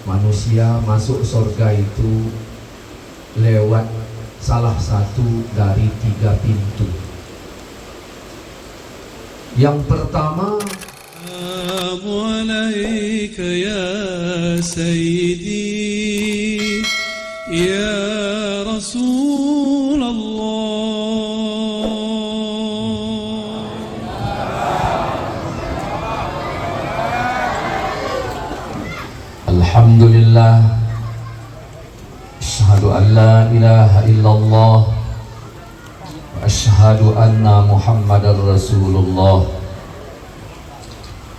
manusia masuk surga itu lewat salah satu dari 3 pintu. Yang pertama, Assalamualaikum ya Sayyidi ya Rasulullah. Alhamdulillah, asyhadu an la ilaha illallah wa asyhadu anna Muhammadar Rasulullah.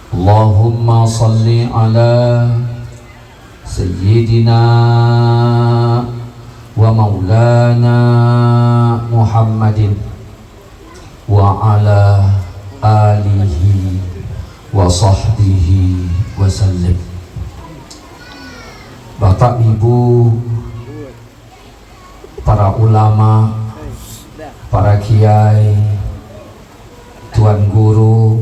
Allahumma salli ala Sayyidina wa maulana Muhammadin wa ala alihi wa sahbihi wa sallim. Bapak Ibu, para ulama, para kiai, tuan guru,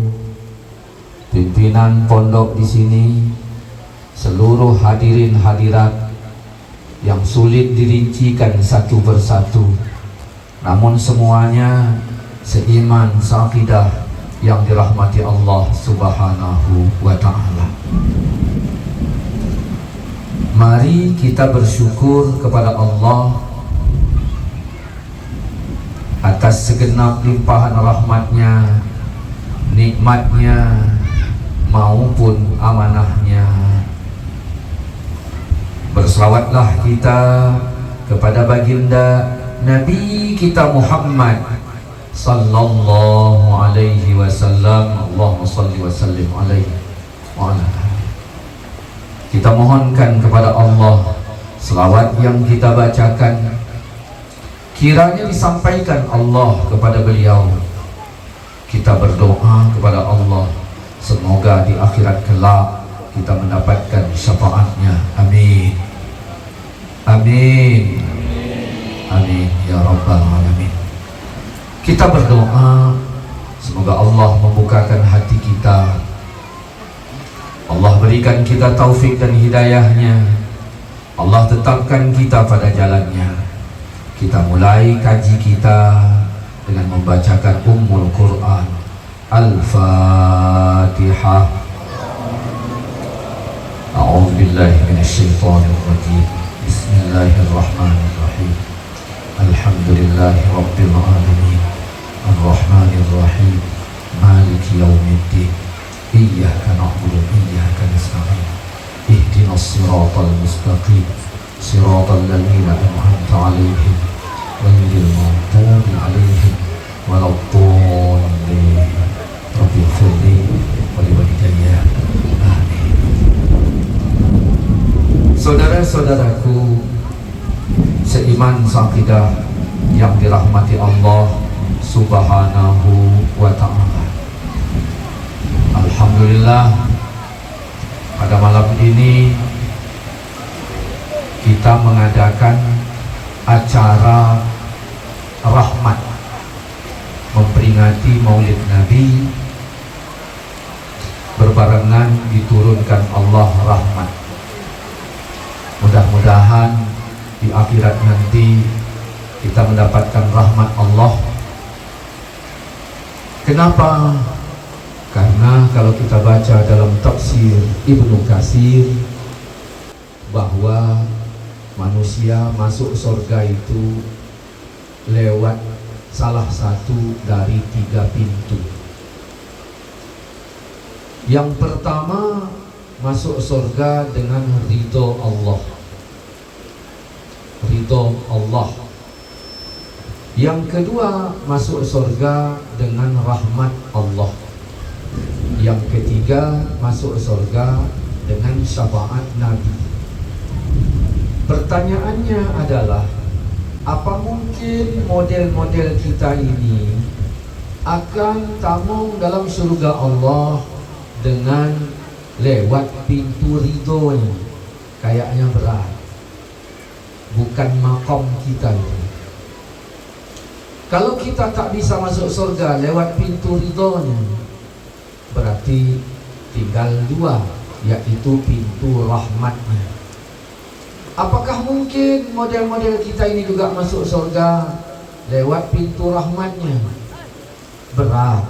pimpinan pondok di sini, seluruh hadirin hadirat yang sulit dirincikan satu persatu, namun semuanya seiman seakidah yang dirahmati Allah Subhanahu wa Ta'ala. Mari kita bersyukur kepada Allah atas segenap limpahan rahmatnya, nikmatnya maupun amanahnya. Berselawatlah kita kepada baginda Nabi kita Muhammad sallallahu alaihi wasallam. Allahumma salli wa sallim alaihi wa ala. Kita mohonkan kepada Allah selawat yang kita bacakan kiranya disampaikan Allah kepada beliau. Kita berdoa kepada Allah semoga di akhirat kelak kita mendapatkan syafaatnya. Amin. Amin. Amin ya rabbal alamin. Kita berdoa semoga Allah membukakan hati kita, Allah berikan kita taufik dan hidayahnya, Allah tetapkan kita pada jalannya. Kita mulai kaji kita dengan membacakan Ummul Quran. Al-Fatihah. A'udzu billahi minasy syaithanir rajim. Bismillahirrahmanirrahim. Alhamdulillahi rabbil alamin. Ar-Rahmanir Rahim. Maliki yaumiddin. Iyyaka na'budu wa iyyaka nasta'in. Ihdinas siratal mustaqim. Siratal ladzina an'amta 'alaihim ghairil maghdubi 'alaihim waladdallin. Rabbil firli wa liwalidayya. Amin. Saudara-saudaraku seiman seakidah yang dirahmati Allah Subhanahu wa Ta'ala. Alhamdulillah, pada malam ini kita mengadakan acara rahmat memperingati Maulid Nabi berbarengan diturunkan Allah rahmat. Mudah-mudahan di akhirat nanti kita mendapatkan rahmat Allah. Kenapa? Karena kalau kita baca dalam tafsir Ibnu Katsir bahwa manusia masuk surga itu lewat salah satu dari 3 pintu. Yang pertama, masuk surga dengan ridho Allah. Ridho Allah. Yang kedua, masuk surga dengan rahmat Allah. Yang ketiga, masuk surga dengan syafaat Nabi. Pertanyaannya adalah, apa mungkin model-model kita ini akan tamu dalam surga Allah dengan lewat pintu ridhonya? Kayaknya berat. Bukan makom kita itu. Kalau kita tak bisa masuk surga lewat pintu ridhonya, berarti tinggal 2, yaitu pintu rahmatnya. Apakah mungkin model-model kita ini juga masuk surga lewat pintu rahmatnya? Berat.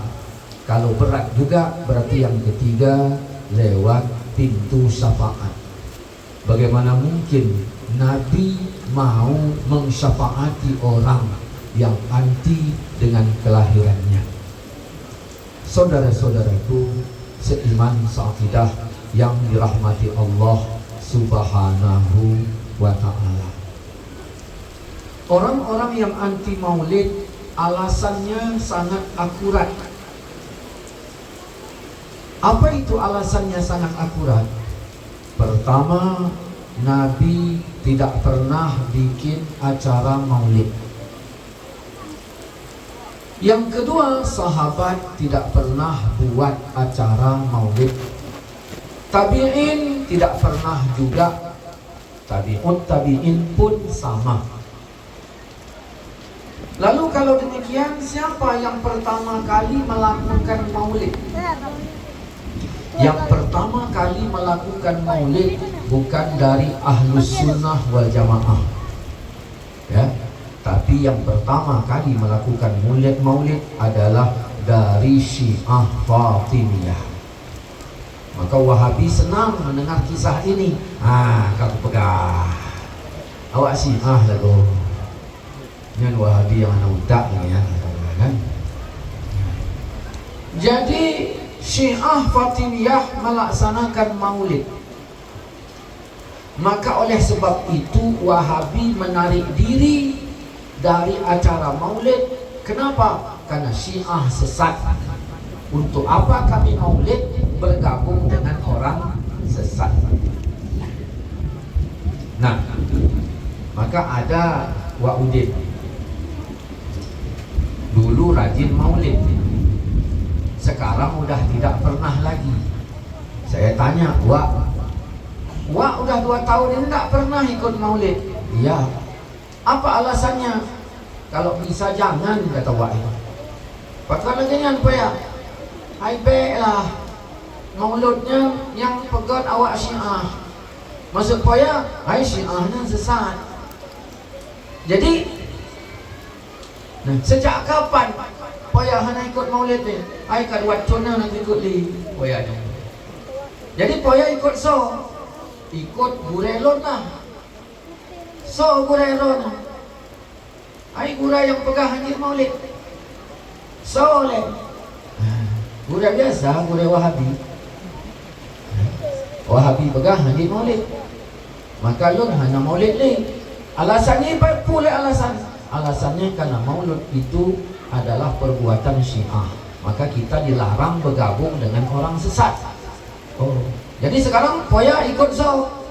Kalau berat juga berarti yang ketiga lewat pintu syafaat. Bagaimana mungkin Nabi mau mensyafaati orang yang anti dengan kelahirannya? Saudara-saudaraku seiman seakidah yang dirahmati Allah Subhanahu wa ta'ala, orang-orang yang anti maulid alasannya sangat akurat. Apa itu alasannya sangat akurat? Pertama, Nabi tidak pernah bikin acara maulid. Yang kedua, sahabat tidak pernah buat acara maulid. Tabi'in tidak pernah juga. Tabi'in pun sama. Lalu kalau demikian, siapa yang pertama kali melakukan maulid? Yang pertama kali melakukan maulid bukan dari Ahlus Sunnah wal Jamaah, ya, tapi yang pertama kali melakukan maulid adalah dari Syiah Fatimiyah. Maka Wahabi senang mendengar kisah ini. Kau pegang. Awak Syiah lah tu. Ini Wahabi yang anak udak ni ya. Kan? Jadi Syiah Fatimiyah melaksanakan maulid. Maka oleh sebab itu Wahabi menarik diri dari acara maulid. Kenapa? Karena Syiah sesat. Untuk apa kami maulid bergabung dengan orang sesat? Nah, maka ada Wak Udin dulu rajin maulid, sekarang udah tidak pernah lagi. Saya tanya, Wak udah 2 tahun ini tidak pernah ikut maulid. Iya. Apa alasannya? Kalau bisa jangan, kata Wak itu. Pakai jangan apa ya? Hai baiklah, mauludnya yang pegang awak Syiah. Maksud poya, hai Syiahnya sesat. Jadi, sejak kapan poya hana ikut maulid ni? Hai kaduat cona nak ikut li poya ni. Jadi poya ikut ikut gurelon lah. Gurelon. Hai gura yang pegang hadir maulid. Soleh. Gura biasa, gura Wahabi. Wahabi pegang hadir maulid. Maka lun hanya maulid ni. Alasannya pula alasannya karena maulid itu adalah perbuatan Syiah. Maka kita dilarang bergabung dengan orang sesat. Jadi sekarang poya ikut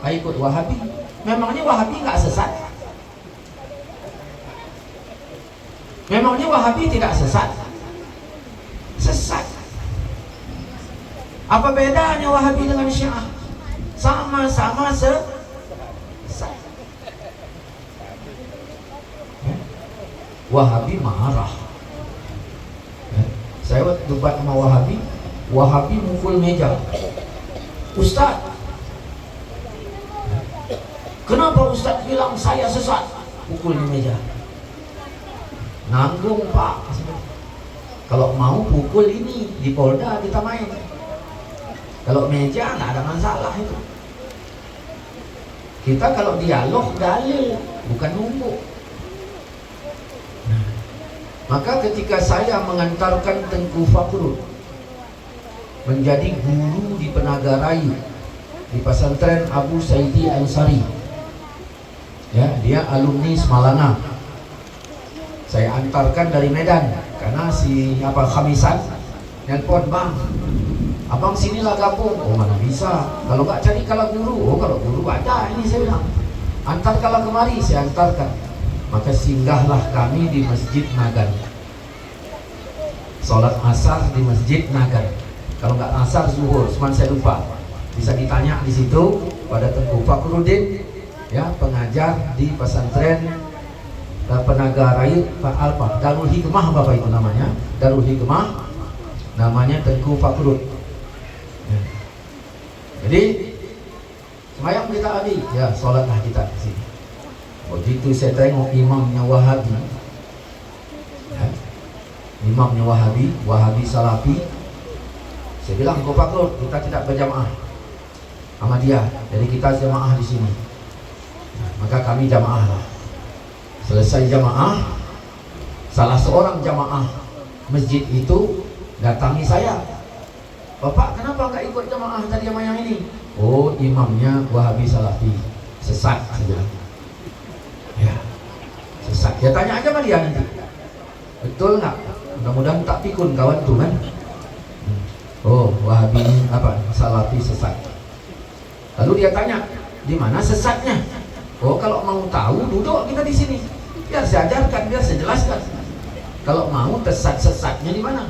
ikut Wahabi. Memangnya Wahabi enggak sesat? Memangnya Wahabi tidak sesat? Sesat. Apa bedanya Wahabi dengan Syiah? Sama-sama sesat. Wahabi marah. Saya debat sama Wahabi mukul meja. Ustaz, kenapa Ustaz bilang saya sesat? Pukul di meja. Nanggung Pak. Kalau mau pukul ini di Polda kita main. Kalau meja nggak ada masalah itu. Kita kalau dialog dalil, bukan numpuk. Maka ketika saya mengantarkan Tengku Fakrud menjadi guru di Penaga Rayu di pesantren Abu Saidi Ansari, ya, dia alumni Semalana. Saya antarkan dari Medan karena Khamisan nelpon, bang, abang sinilah gabung. Mana bisa, kalau nggak cari kalau guru. Kalau guru ada, ini saya bilang antarkanlah kemari. Saya antarkan. Maka singgahlah kami di Masjid Nagan, sholat asar di Masjid Nagan. Kalau nggak asar zuhur, cuman saya lupa. Bisa ditanya di situ pada Tengku Fakrudin, ya, pengajar di pesantren Penaga Rayu Alfa, Darul Hikmah, Bapak itu namanya Darul Hikmah, namanya Tengku Fakrud. Jadi Semayang kita habis, ya sholatlah kita di sini. Begitu saya tengok imamnya Wahabi, ya, imamnya Wahabi Salafi, saya bilang, kau Pak, kita tidak berjamaah sama dia, jadi kita jamaah di sini. Nah, maka kami jamaah lah. Selesai jamaah, salah seorang jamaah masjid itu datangi saya. Bapak, kenapa nggak ikut jamaah tadi sama yang ini? Oh, imamnya Wahabi Salafi sesat, saya bilang. Ya, sesat. Ya tanya aja sama dia nanti. Betul nggak? Mudah-mudahan tak pikun kawan tuh kan. Oh, Wahabi apa? Salafi sesat. Lalu dia tanya, di mana sesatnya? Oh, kalau mau tahu duduk kita di sini. Biar saya ajarkan, biar saya jelaskan. Kalau mau sesatnya di mana?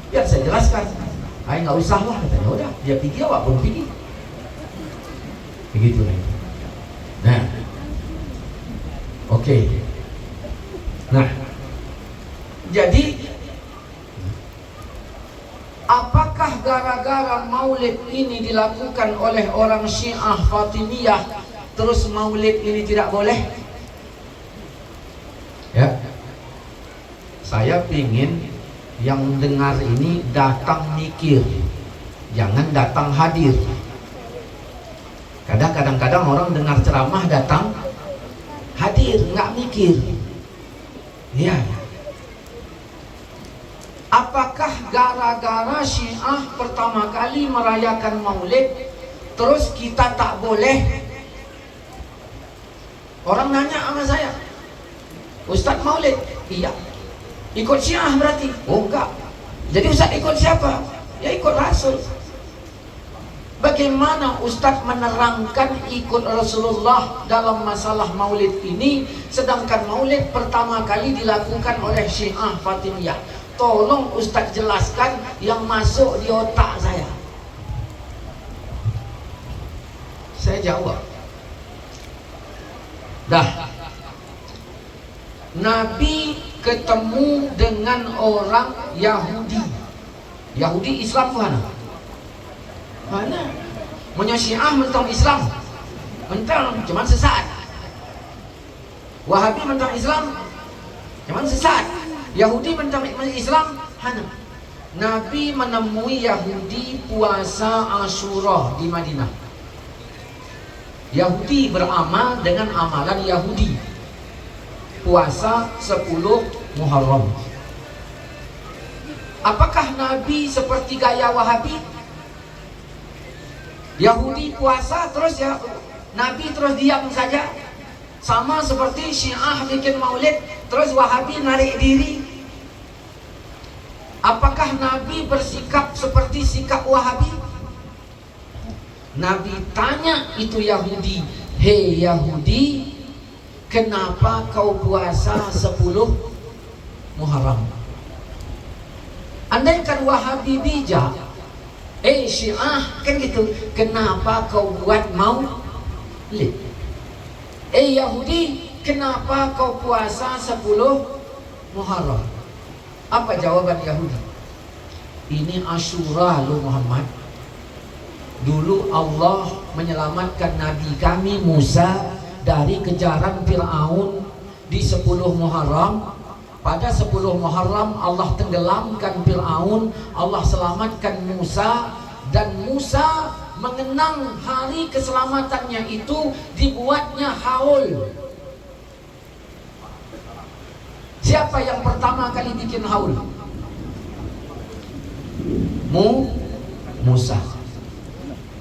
Biar saya jelaskan. Ay, nggak usah lah katanya. Udah, dia pergi, awak pun pergi. Begitu nih. Nah, oke. Nah, jadi apakah gara-gara maulid ini dilakukan oleh orang Syiah Fatimiyah terus maulid ini tidak boleh? Ya, saya ingin yang dengar ini datang mikir, jangan datang hadir. Kadang-kadang orang dengar ceramah datang hadir, nggak mikir. Ya. Apakah gara-gara Syiah pertama kali merayakan maulid terus kita tak boleh? Orang nanya sama saya, Ustadz maulid? Iya. Ikut Syiah berarti? Oh enggak. Jadi Ustadz ikut siapa? Ya ikut Rasul. Bagaimana Ustadz menerangkan ikut Rasulullah dalam masalah maulid ini, sedangkan maulid pertama kali dilakukan oleh Syiah Fatimiyah? Tolong Ustadz jelaskan yang masuk di otak saya. Saya jawab, dah, Nabi ketemu dengan orang Yahudi. Yahudi Islam mana? Mana? Punya Syiah mentang Islam, mentang cuman sesat. Wahabi mentang Islam, cuman sesat. Yahudi mentang Islam, hana. Nabi menemui Yahudi puasa Asyura di Madinah. Yahudi beramal dengan amalan Yahudi, puasa 10 Muharram. Apakah Nabi seperti gaya Wahabi? Yahudi puasa terus ya Nabi terus diam saja, sama seperti Syiah bikin maulid terus Wahabi narik diri. Apakah Nabi bersikap seperti sikap Wahabi? Nabi tanya itu Yahudi, hei Yahudi, kenapa kau puasa 10 Muharram? Andaikan Wahabi bijak, Syiah kan gitu, kenapa kau buat maulid? Yahudi, kenapa kau puasa 10 Muharram? Apa jawaban Yahudi? Ini Asyura lo Muhammad. Dulu Allah menyelamatkan Nabi kami Musa dari kejaran Fir'aun di 10 Muharram. Pada 10 Muharram Allah tenggelamkan Fir'aun, Allah selamatkan Musa, dan Musa mengenang hari keselamatannya itu dibuatnya haul. Siapa yang pertama kali bikin haul? Musa.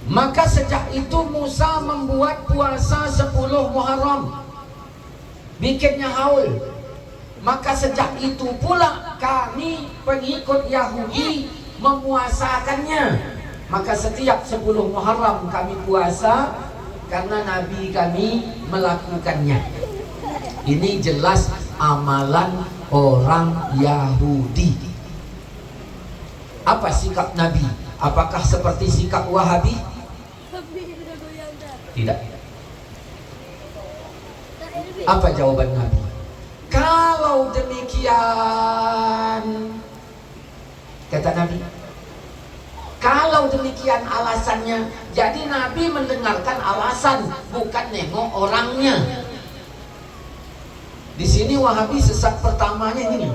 Maka sejak itu Musa membuat puasa 10 Muharram, bikinnya haul. Maka sejak itu pula kami pengikut Yahudi memuasakannya. Maka setiap 10 Muharram kami puasa karena Nabi kami melakukannya. Ini jelas amalan orang Yahudi. Apa sikap Nabi? Apakah seperti sikap Wahabi? Tidak. Apa jawaban Nabi? Kalau demikian, kata Nabi, Kalau demikian alasannya, jadi Nabi mendengarkan alasan, bukan nengok orangnya. Di sini Wahabi sesat pertamanya ini.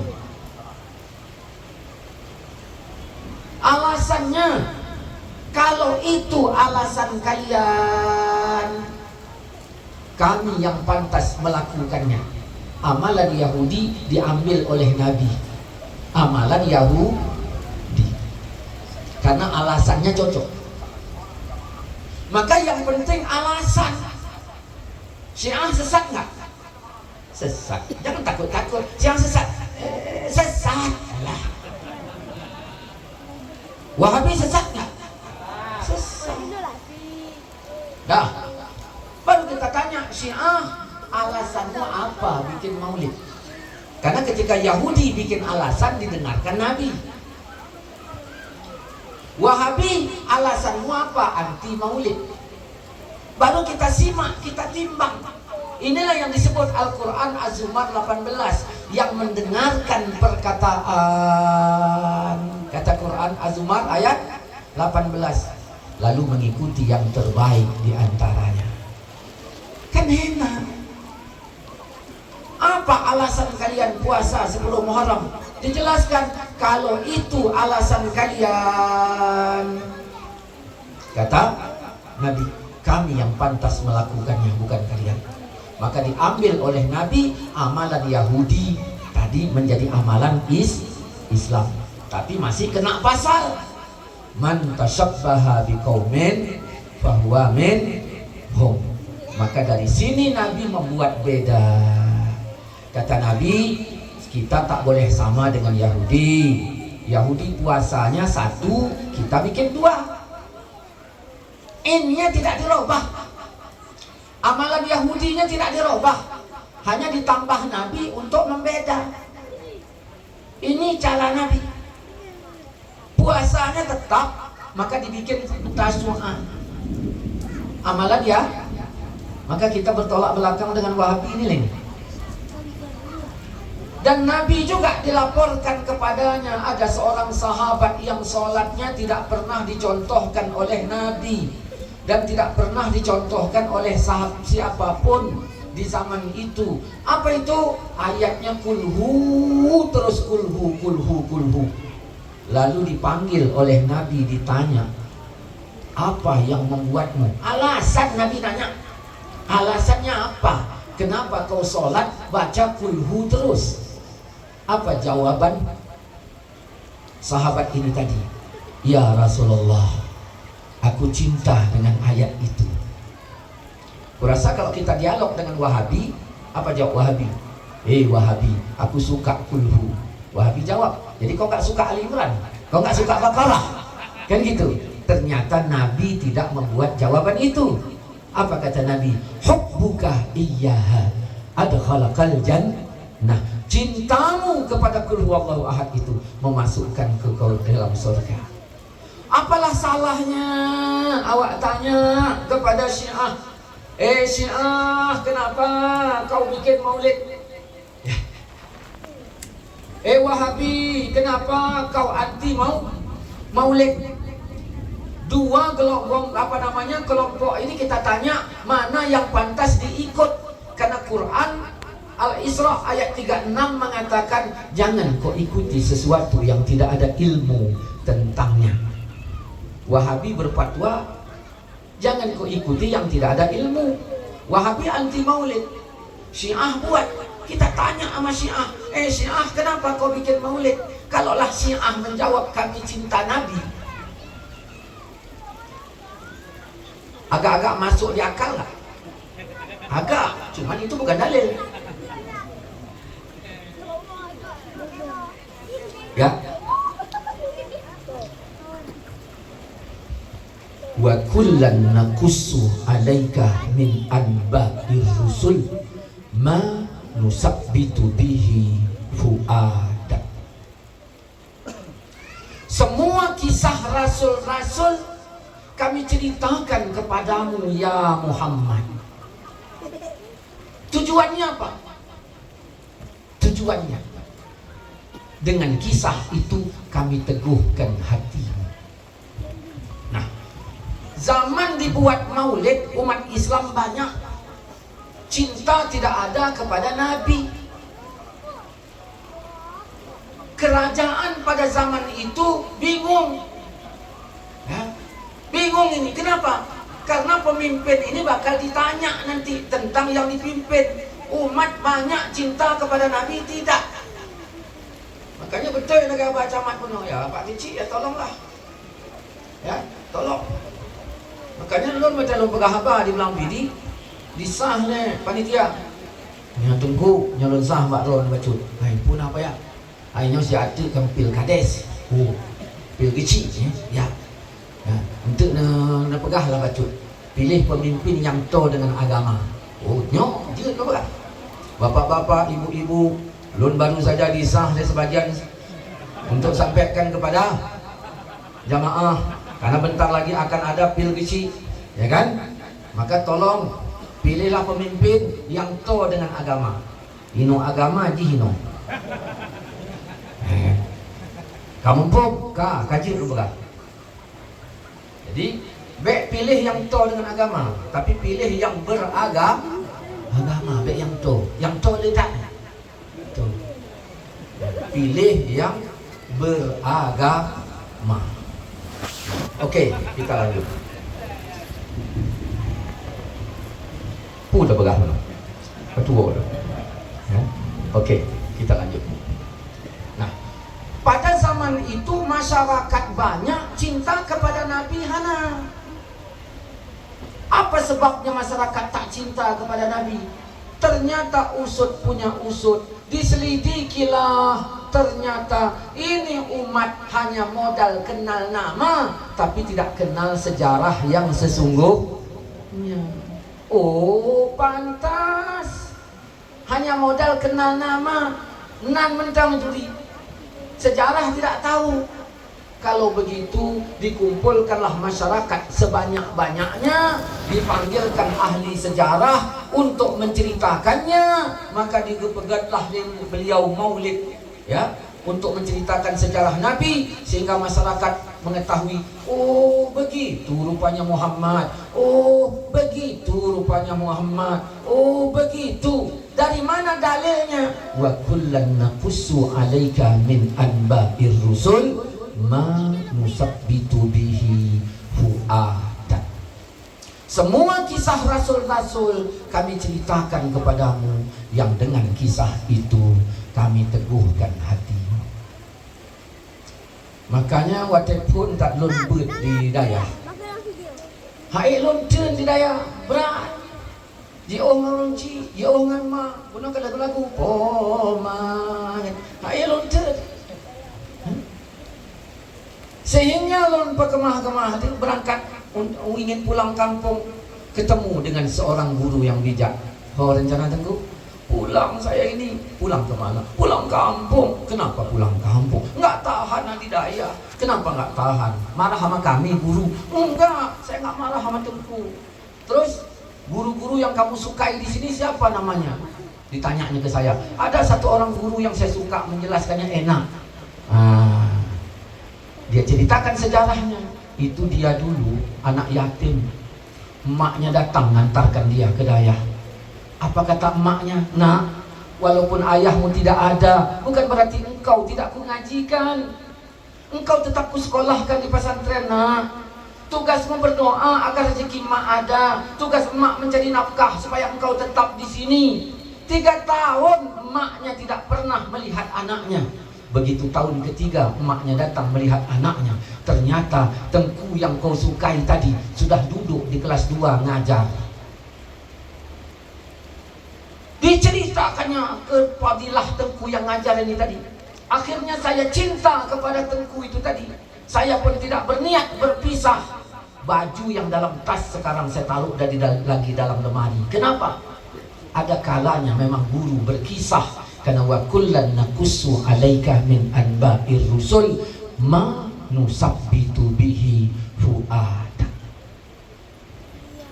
Alasannya, kalau itu alasan kalian, kami yang pantas melakukannya. Amalan Yahudi diambil oleh Nabi. Amalan Yahudi karena alasannya cocok. Maka yang penting alasan. Syiah sesat nggak? Sesat. Jangan takut-takut. Syiah sesat. Sesat lah. Wahabi sesat nggak? Sesat. Dah. Baru kita tanya Syiah alasannya apa bikin maulid? Karena ketika Yahudi bikin alasan didengarkan Nabi. Wahabi alasanmu apa? Anti maulid. Baru kita simak, kita timbang. Inilah yang disebut Al-Quran Az-Zumar 18, yang mendengarkan perkataan, kata Quran Az-Zumar ayat 18, lalu mengikuti yang terbaik di antaranya. Kan enak. Apa alasan kalian puasa 10 Muharram? Dijelaskan, kalau itu alasan kalian, kata Nabi, kami yang pantas melakukannya, bukan kalian. Maka diambil oleh Nabi amalan Yahudi tadi menjadi amalan Islam, tapi masih kena pasal man tashabbaha biqaumin fahuwa minhum. Maka dari sini Nabi membuat beda. Kata Nabi, kita tak boleh sama dengan Yahudi. Yahudi puasanya 1, kita bikin 2. Innya tidak dirubah. Amalan Yahudinya tidak dirubah. Hanya ditambah Nabi untuk membeda. Ini cara Nabi. Puasanya tetap, maka dibikin Tasu'an. Amalan ya. Maka kita bertolak belakang dengan Wahabi ini lagi. Dan Nabi juga dilaporkan kepadanya ada seorang sahabat yang sholatnya tidak pernah dicontohkan oleh Nabi dan tidak pernah dicontohkan oleh sahabat siapapun di zaman itu. Apa itu? Ayatnya kulhu, terus kulhu, kulhu, kulhu. Lalu dipanggil oleh Nabi, ditanya, apa yang membuatmu? Alasan Nabi nanya, alasannya apa? Kenapa kau sholat baca kulhu terus? Apa jawaban sahabat ini tadi? Ya Rasulullah, aku cinta dengan ayat itu. Kurasa kalau kita dialog dengan Wahabi, apa jawab Wahabi? Wahabi, aku suka kulhu. Wahabi jawab, jadi kau gak suka Ali Imran, kau gak suka Baqarah, kan gitu. Ternyata Nabi tidak membuat jawaban itu. Apa kata Nabi? Hubbuka iyyaha adkhalakal jannah. Cintamu kepada Qul huwallahu ahad itu memasukkan ke kau dalam surga. Apalah salahnya awak tanya kepada Syiah, Syiah, kenapa kau bikin maulid? Wahabi, kenapa kau anti maulid? Dua kelompok kelompok ini kita tanya mana yang pantas diikut, karena Quran Al-Isra ayat 36 mengatakan jangan kau ikuti sesuatu yang tidak ada ilmu tentangnya. Wahabi berfatwa jangan kau ikuti yang tidak ada ilmu. Wahabi anti maulid, Syiah buat. Kita tanya sama Syiah, Syiah, kenapa kau bikin maulid? Kalaulah Syiah menjawab kami cinta Nabi, agak-agak masuk di akal nggak? Agak, cuman itu bukan dalil. Ya. Wa kullan naqussu 'alaika min anba'ir rusul ma nusabbitu bihi fu'adak. Semua kisah rasul-rasul kami ceritakan kepadamu ya Muhammad. Tujuannya apa? Tujuannya dengan kisah itu kami teguhkan hatimu. Zaman dibuat maulid, umat Islam banyak cinta tidak ada kepada Nabi. Kerajaan pada zaman itu bingung, ya, bingung ini kenapa? Karena pemimpin ini bakal ditanya nanti tentang yang dipimpin. Umat banyak cinta kepada Nabi tidak. Makanya betul negara baca camat penuh, ya Pak Kecil ya tolonglah, ya tolong. Makanya dulu macam lu pegahaba di Belang Bidi disah ni panitia yang tunggu nyalon sah Pak Ron bacut. Hai pun apa ya? Akhirnya si ada kan pil kades, pil kecil ya. Ya, untuk nak pegah lah bacut. Pilih pemimpin yang tahu dengan agama. Oh nyok dia nak pegah. Bapak-bapak, ibu-ibu, lun baru saja disah dari sebagian untuk sampaikan kepada jamaah karena bentar lagi akan ada pil kecil, ya kan? Maka tolong pilihlah pemimpin yang tahu dengan agama. Hino agama dihino. Kamu pun kaji dulu berat. Jadi baik pilih yang tahu dengan agama, tapi pilih yang beragama. Agama baik yang tahu ledak. Pilih yang beragama. Okey, kita lanjut. Dah begah mana? Ketua dah. Ya? Okey, kita lanjut. Nah, pada zaman itu masyarakat banyak cinta kepada Nabi Hana. Apa sebabnya masyarakat tak cinta kepada Nabi? Ternyata usut punya usut, diselidikilah. Ternyata ini umat hanya modal kenal nama, tapi tidak kenal sejarah yang sesungguhnya. Oh, pantas hanya modal kenal nama, nan mentang juri, sejarah tidak tahu. Kalau begitu dikumpulkanlah masyarakat sebanyak-banyaknya, dipanggilkan ahli sejarah untuk menceritakannya, maka digepegatlah beliau maulid, ya, untuk menceritakan sejarah Nabi sehingga masyarakat mengetahui, oh begitu rupanya Muhammad, oh begitu rupanya Muhammad, oh begitu. Dari mana dalilnya? Wa kullan naqussu 'alaika min anba'ir rusul ma nusabbitu bihi fu'adak. Semua kisah rasul-rasul kami ceritakan kepadamu, yang dengan kisah itu kami teguhkan hati. Makanya walaupun tak lembut di daya, hai lonten di daya berat. Di orang ci, di orang ma, gunakan lagu-lagu poman. Hai lonten. Sehingga lon pekemah-kemah dia berangkat ingin pulang kampung, ketemu dengan seorang guru yang bijak. Oh, rencana tengku pulang saya ini, pulang ke mana? Pulang kampung. Kenapa pulang kampung? Enggak tahan nanti daya. Kenapa enggak tahan? Marah sama kami guru? Enggak, saya enggak marah sama tengku. Terus guru-guru yang kamu sukai di sini siapa namanya? Ditanyanya ke saya. Ada satu orang guru yang saya suka, menjelaskannya enak. Dia ceritakan sejarahnya. Itu dia dulu anak yatim. Emaknya datang ngantarkan dia ke daya. Apa kata emaknya? Nak, walaupun ayahmu tidak ada, bukan berarti engkau tidak kungajikan. Engkau tetap kusekolahkan di pesantren, nak. Tugasmu berdoa agar rezeki emak ada. Tugas emak mencari nafkah supaya engkau tetap di sini. 3 tahun emaknya tidak pernah melihat anaknya. Begitu tahun ketiga emaknya datang melihat anaknya. Ternyata Tengku yang kau sukai tadi sudah duduk di kelas 2 ngajar. Diceritakannya kefadilah Tengku yang ngajar ini tadi. Akhirnya saya cinta kepada Tengku itu tadi. Saya pun tidak berniat berpisah. Baju yang dalam tas sekarang saya taruh lagi dalam lemari. Kenapa? Ada kalanya memang guru berkisah. Karena wa kullan naqussu 'alaika min anba'ir rusul ma nusabbitu bihi fu'adak.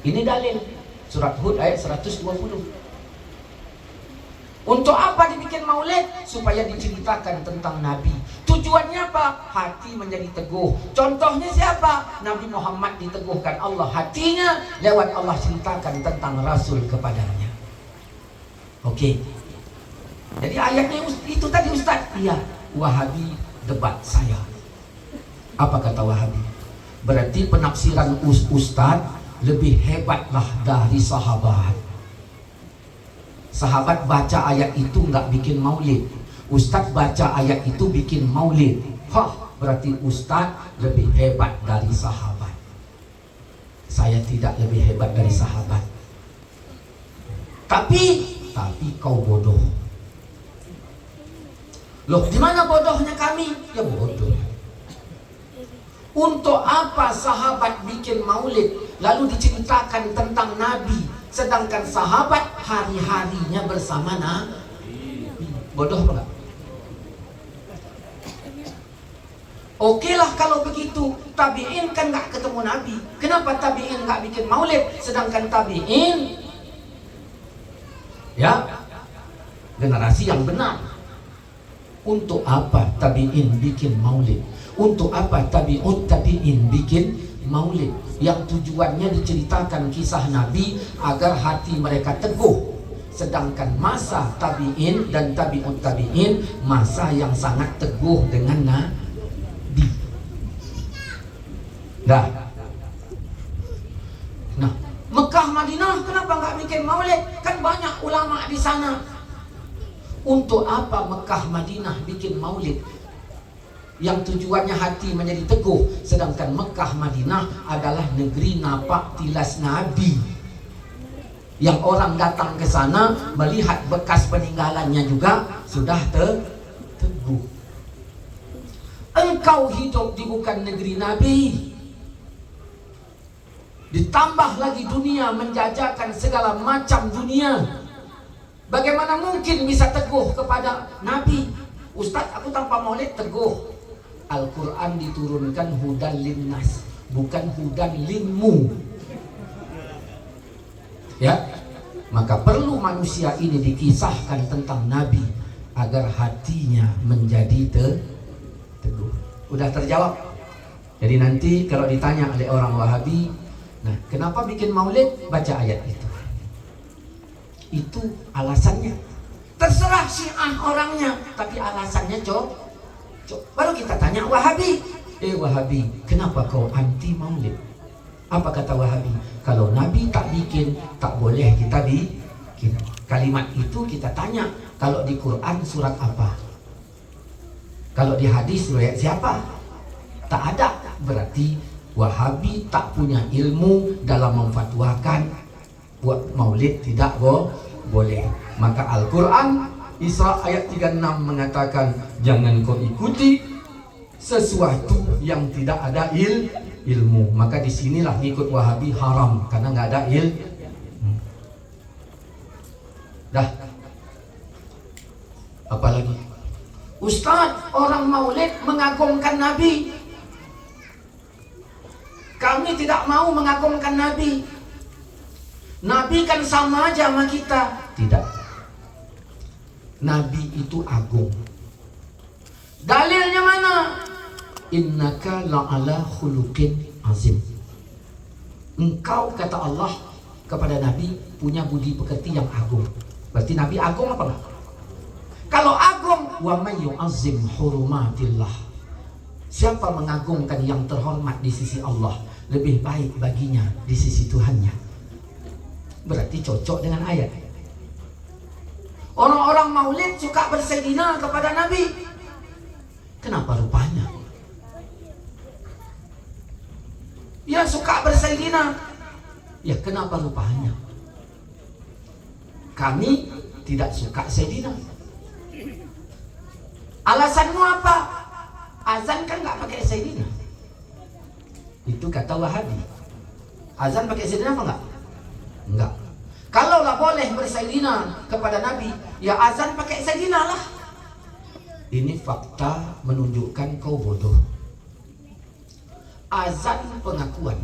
Ini dalil surat Hud ayat 120. Untuk apa dibikin maulid? Supaya diceritakan tentang Nabi. Tujuannya apa? Hati menjadi teguh. Contohnya siapa? Nabi Muhammad diteguhkan Allah hatinya lewat Allah ceritakan tentang Rasul kepadanya. Oke. Jadi ayatnya itu tadi Ustaz. Iya, Wahabi debat saya. Apa kata Wahabi? Berarti penafsiran Ustaz lebih hebatlah dari sahabat. Sahabat baca ayat itu nggak bikin maulid. Ustaz baca ayat itu bikin maulid. Berarti Ustaz lebih hebat dari sahabat. Saya tidak lebih hebat dari sahabat. Tapi kau bodoh. Loh, di mana bodohnya kami? Ya bodoh. Untuk apa sahabat bikin maulid lalu diceritakan tentang Nabi, sedangkan sahabat hari-harinya bersama Nabi? Bodoh apa enggak? Oke lah kalau begitu. Tabi'in kan nggak ketemu Nabi. Kenapa tabi'in nggak bikin maulid, sedangkan tabi'in ya generasi yang benar? Untuk apa tabi'in bikin maulid? Untuk apa tabi'in bikin maulid? Yang tujuannya diceritakan kisah Nabi agar hati mereka teguh. Sedangkan masa tabi'in dan tabi'ut tabi'in masa yang sangat teguh dengan Nabi. Nah, Mekah Madinah kenapa nggak bikin maulid? Kan banyak ulama di sana. Untuk apa Mekah Madinah bikin maulid? Yang tujuannya hati menjadi teguh, sedangkan Mekah Madinah adalah negeri napak tilas Nabi. Yang orang datang ke sana melihat bekas peninggalannya juga sudah teguh. Engkau hidup di bukan negeri Nabi. Ditambah lagi dunia menjajakan segala macam dunia. Bagaimana mungkin bisa teguh kepada Nabi? Ustaz, aku tanpa maulid teguh. Al-Quran diturunkan hudan linnas, bukan hudan linmu. Ya, maka perlu manusia ini dikisahkan tentang Nabi agar hatinya menjadi teguh. Udah terjawab. Jadi nanti kalau ditanya oleh orang Wahabi, nah, kenapa bikin maulid? Baca ayat itu. Itu alasannya. Terserah Syiah orangnya, tapi alasannya cok. Baru kita tanya Wahabi. Wahabi, kenapa kau anti maulid? Apa kata Wahabi? Kalau Nabi tak bikin, tak boleh kita bikin. Kalimat itu kita tanya. Kalau di Quran surat apa? Kalau di hadis riwayat siapa? Tak ada. Berarti Wahabi tak punya ilmu dalam memfatwakan buat maulid tidak boleh. Maka Al-Quran Isra ayat 36 mengatakan jangan kau ikuti sesuatu yang tidak ada ilmu. Maka disinilah ngikut Wahabi haram karena nggak ada ilmu. Dah. Apalagi Ustaz, orang maulid mengagungkan Nabi. Kami tidak mau mengagungkan Nabi. Nabi kan sama aja sama kita. Tidak. Nabi itu agung. Dalilnya mana? Innaka la'ala khuluqin azim. Engkau, kata Allah kepada Nabi, punya budi pekerti yang agung. Berarti Nabi agung apa enggak? Kalau agung, wa may yu'azzim hurumatillah. Siapa mengagungkan yang terhormat di sisi Allah, lebih baik baginya di sisi Tuhannya. Berarti cocok dengan ayat. Orang-orang maulid suka bersedina kepada Nabi. Kenapa rupanya? Ya suka bersedina. Ya kenapa rupanya? Kami tidak suka sedina. Alasanmu apa? Azan kan nggak pakai sedina. Itu kata Wahabi. Azan pakai sedina apa enggak? Enggak. Kalaulah boleh bersaidina kepada Nabi, ya azan pakai saidina lah. Ini fakta menunjukkan kau bodoh. Azan pengakuan,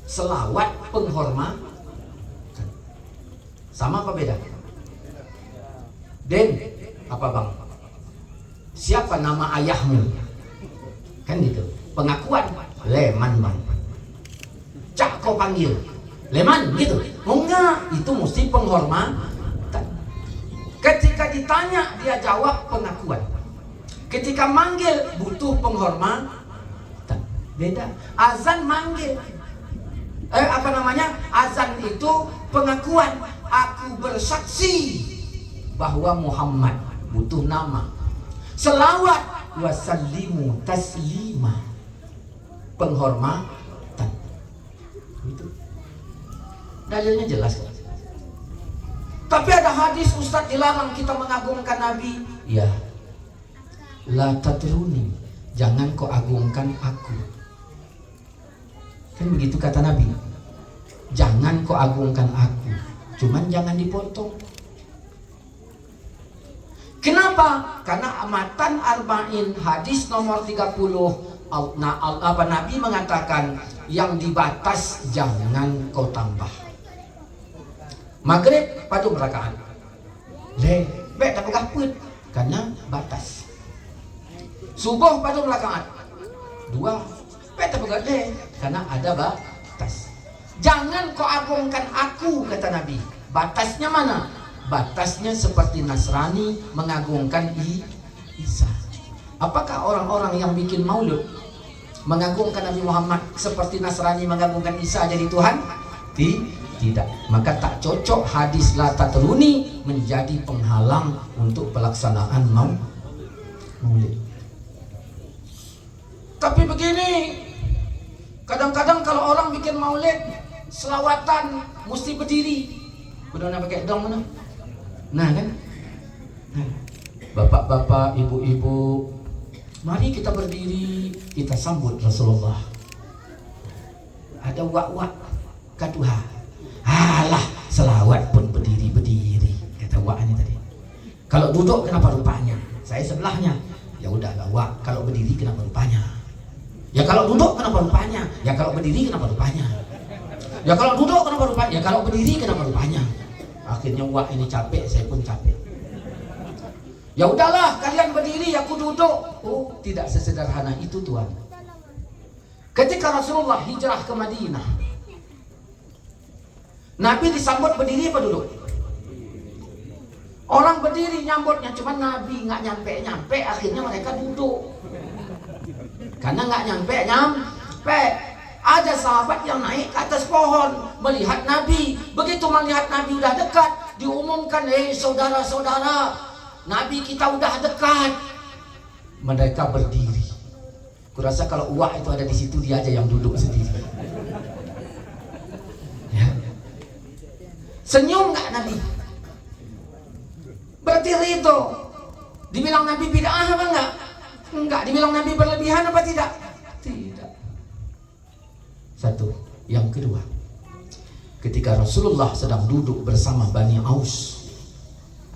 selawat penghormatan. Sama apa beda? Den, apa bang? siapa nama ayahmu? Kan gitu. Pengakuan, Leman bang. Cak kau panggil, Leman gitu. Oh enggak, itu mesti penghormatan. Ketika ditanya dia jawab pengakuan. Ketika manggil butuh penghormatan. Beda. Azan manggil. Azan itu pengakuan. Aku bersaksi bahwa Muhammad, butuh nama. Selawat wasallimu taslima, penghormatan. Itu dalilnya jelas kan? Tapi ada hadis Ustadz dilarang kita mengagungkan Nabi. Ya, la tatruni, jangan kau agungkan aku. Kan begitu kata Nabi. Jangan kau agungkan aku, cuman jangan dipotong. Kenapa? Karena Matan Arba'in hadis nomor 30 Nabi mengatakan yang dibatas jangan kau tambah. Maghrib padu rakaat. Bek tak pegah put karena batas. Subuh padu rakaat. 2. Bek tak pegah karena ada batas. Jangan kau agungkan aku, kata Nabi. Batasnya mana? Batasnya seperti Nasrani mengagungkan Isa. Apakah orang-orang yang bikin maulud mengagungkan Nabi Muhammad seperti Nasrani mengagungkan Isa jadi Tuhan? Tidak. Maka tak cocok hadis la tatruni menjadi penghalang untuk pelaksanaan maulid. Tapi begini, kadang-kadang kalau orang bikin maulid selawatan mesti berdiri. Benar pakai dong mana? Nah kan? Bapak-bapak, ibu-ibu, mari kita berdiri, kita sambut Rasulullah. Ada wak-wak kaduha. Alah, selawat pun berdiri-berdiri, kata wak ini tadi. Kalau duduk kenapa rupanya? Saya sebelahnya. Ya udahlah wak, kalau berdiri kenapa rupanya? Ya kalau duduk kenapa rupanya? Ya kalau berdiri kenapa rupanya? Ya kalau duduk kenapa rupanya? Ya kalau berdiri kenapa rupanya? Akhirnya wah ini capek, saya pun capek. Ya udahlah, kalian berdiri, aku duduk. Oh, tidak sesederhana itu Tuhan. Ketika Rasulullah hijrah ke Madinah, Nabi disambut berdiri apa duduk? Orang berdiri nyambutnya, cuma Nabi nggak nyampe, akhirnya mereka duduk. Karena nggak nyampe. Ada sahabat yang naik ke atas pohon melihat Nabi. Begitu melihat Nabi udah dekat, diumumkan, saudara-saudara, Nabi kita udah dekat. Mereka berdiri. Kurasa kalau uak itu ada di situ, dia aja yang duduk sendiri. Ya. Senyum nggak Nabi? Berarti ridho. Dibilang Nabi bid'ah apa enggak? Enggak. Dibilang Nabi berlebihan apa tidak? Tidak. Satu. Yang kedua, ketika Rasulullah sedang duduk bersama Bani Aus,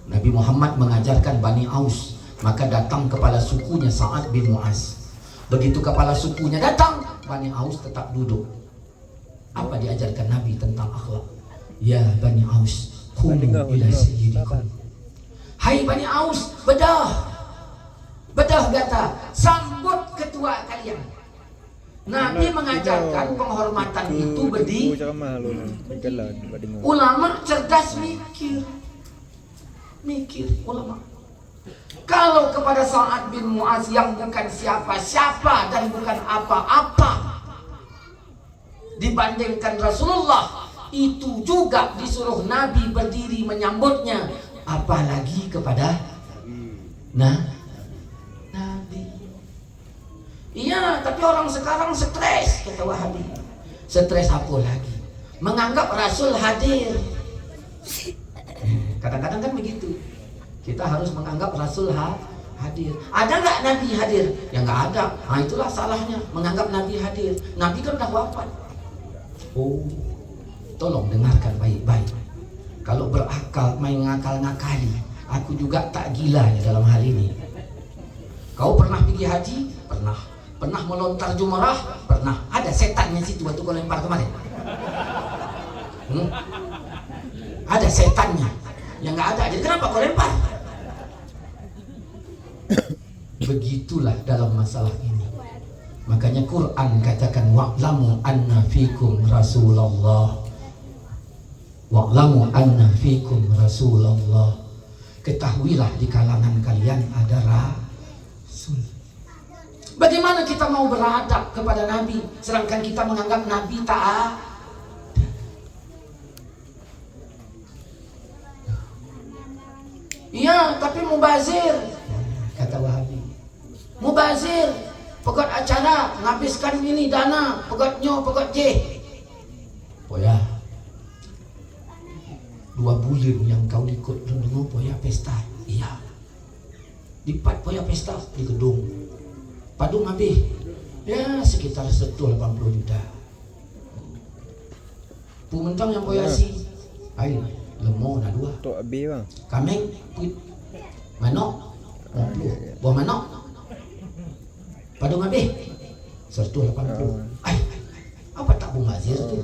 Nabi Muhammad mengajarkan Bani Aus, maka datang kepala sukunya Sa'ad bin Mu'az. Begitu kepala sukunya datang, Bani Aus tetap duduk. Apa diajarkan Nabi tentang akhlak? Ya Bani Aus, kumu ila sayyidikum. Hai Bani Aus, bedah kata, sambut ketua kalian. Nabi mengajarkan penghormatan itu berdiri. Ulama cerdas mikir ulama. Kalau kepada Sa'ad bin Mu'az yang bukan siapa-siapa dan bukan apa-apa, dibandingkan Rasulullah, itu juga disuruh Nabi berdiri menyambutnya, apalagi kepada Nabi. Iya, tapi orang sekarang stres, kata Wahabi. Stres apa lagi? Menganggap Rasul hadir. Kadang-kadang kan begitu. Kita harus menganggap Rasul hadir. Ada nggak Nabi hadir? Ya nggak ada. Nah itulah salahnya, menganggap Nabi hadir. Nabi kan udah wafat. Oh, tolong dengarkan baik-baik. Kalau berakal, main ngakal-ngakali, aku juga tak gila ya dalam hal ini. Kau pernah pergi haji? Pernah. Pernah melontar jumarah? Pernah. Ada setannya situ waktu kau lempar kemarin? Ada setannya. Yang nggak ada. Jadi kenapa kau lempar? Begitulah dalam masalah ini. Makanya Quran katakan wa'lamu anna fikum Rasulullah. Wa'lamu anna fikum Rasulullah. Ketahuilah di kalangan kalian ada Rasul. Bagaimana kita mau beradab kepada Nabi sedangkan kita menganggap Nabi tak ada? Iya, tapi mubazir, kata Wahabi. Mubazir, pegot acara, menghabiskan ini dana, pegot nyo, pegot J. Poya, 2 bulan yang kau ikut dulu poya pesta. Iya. Dipat poya pesta di gedung. Padung habis. Ya sekitar 180 juta. Pumentang yang poya si. Ai, lemo na 2. Tok habis bang. Kameng, puit, manok, buah manok. Padung habis 180. Ai, apa tak mubazir tu?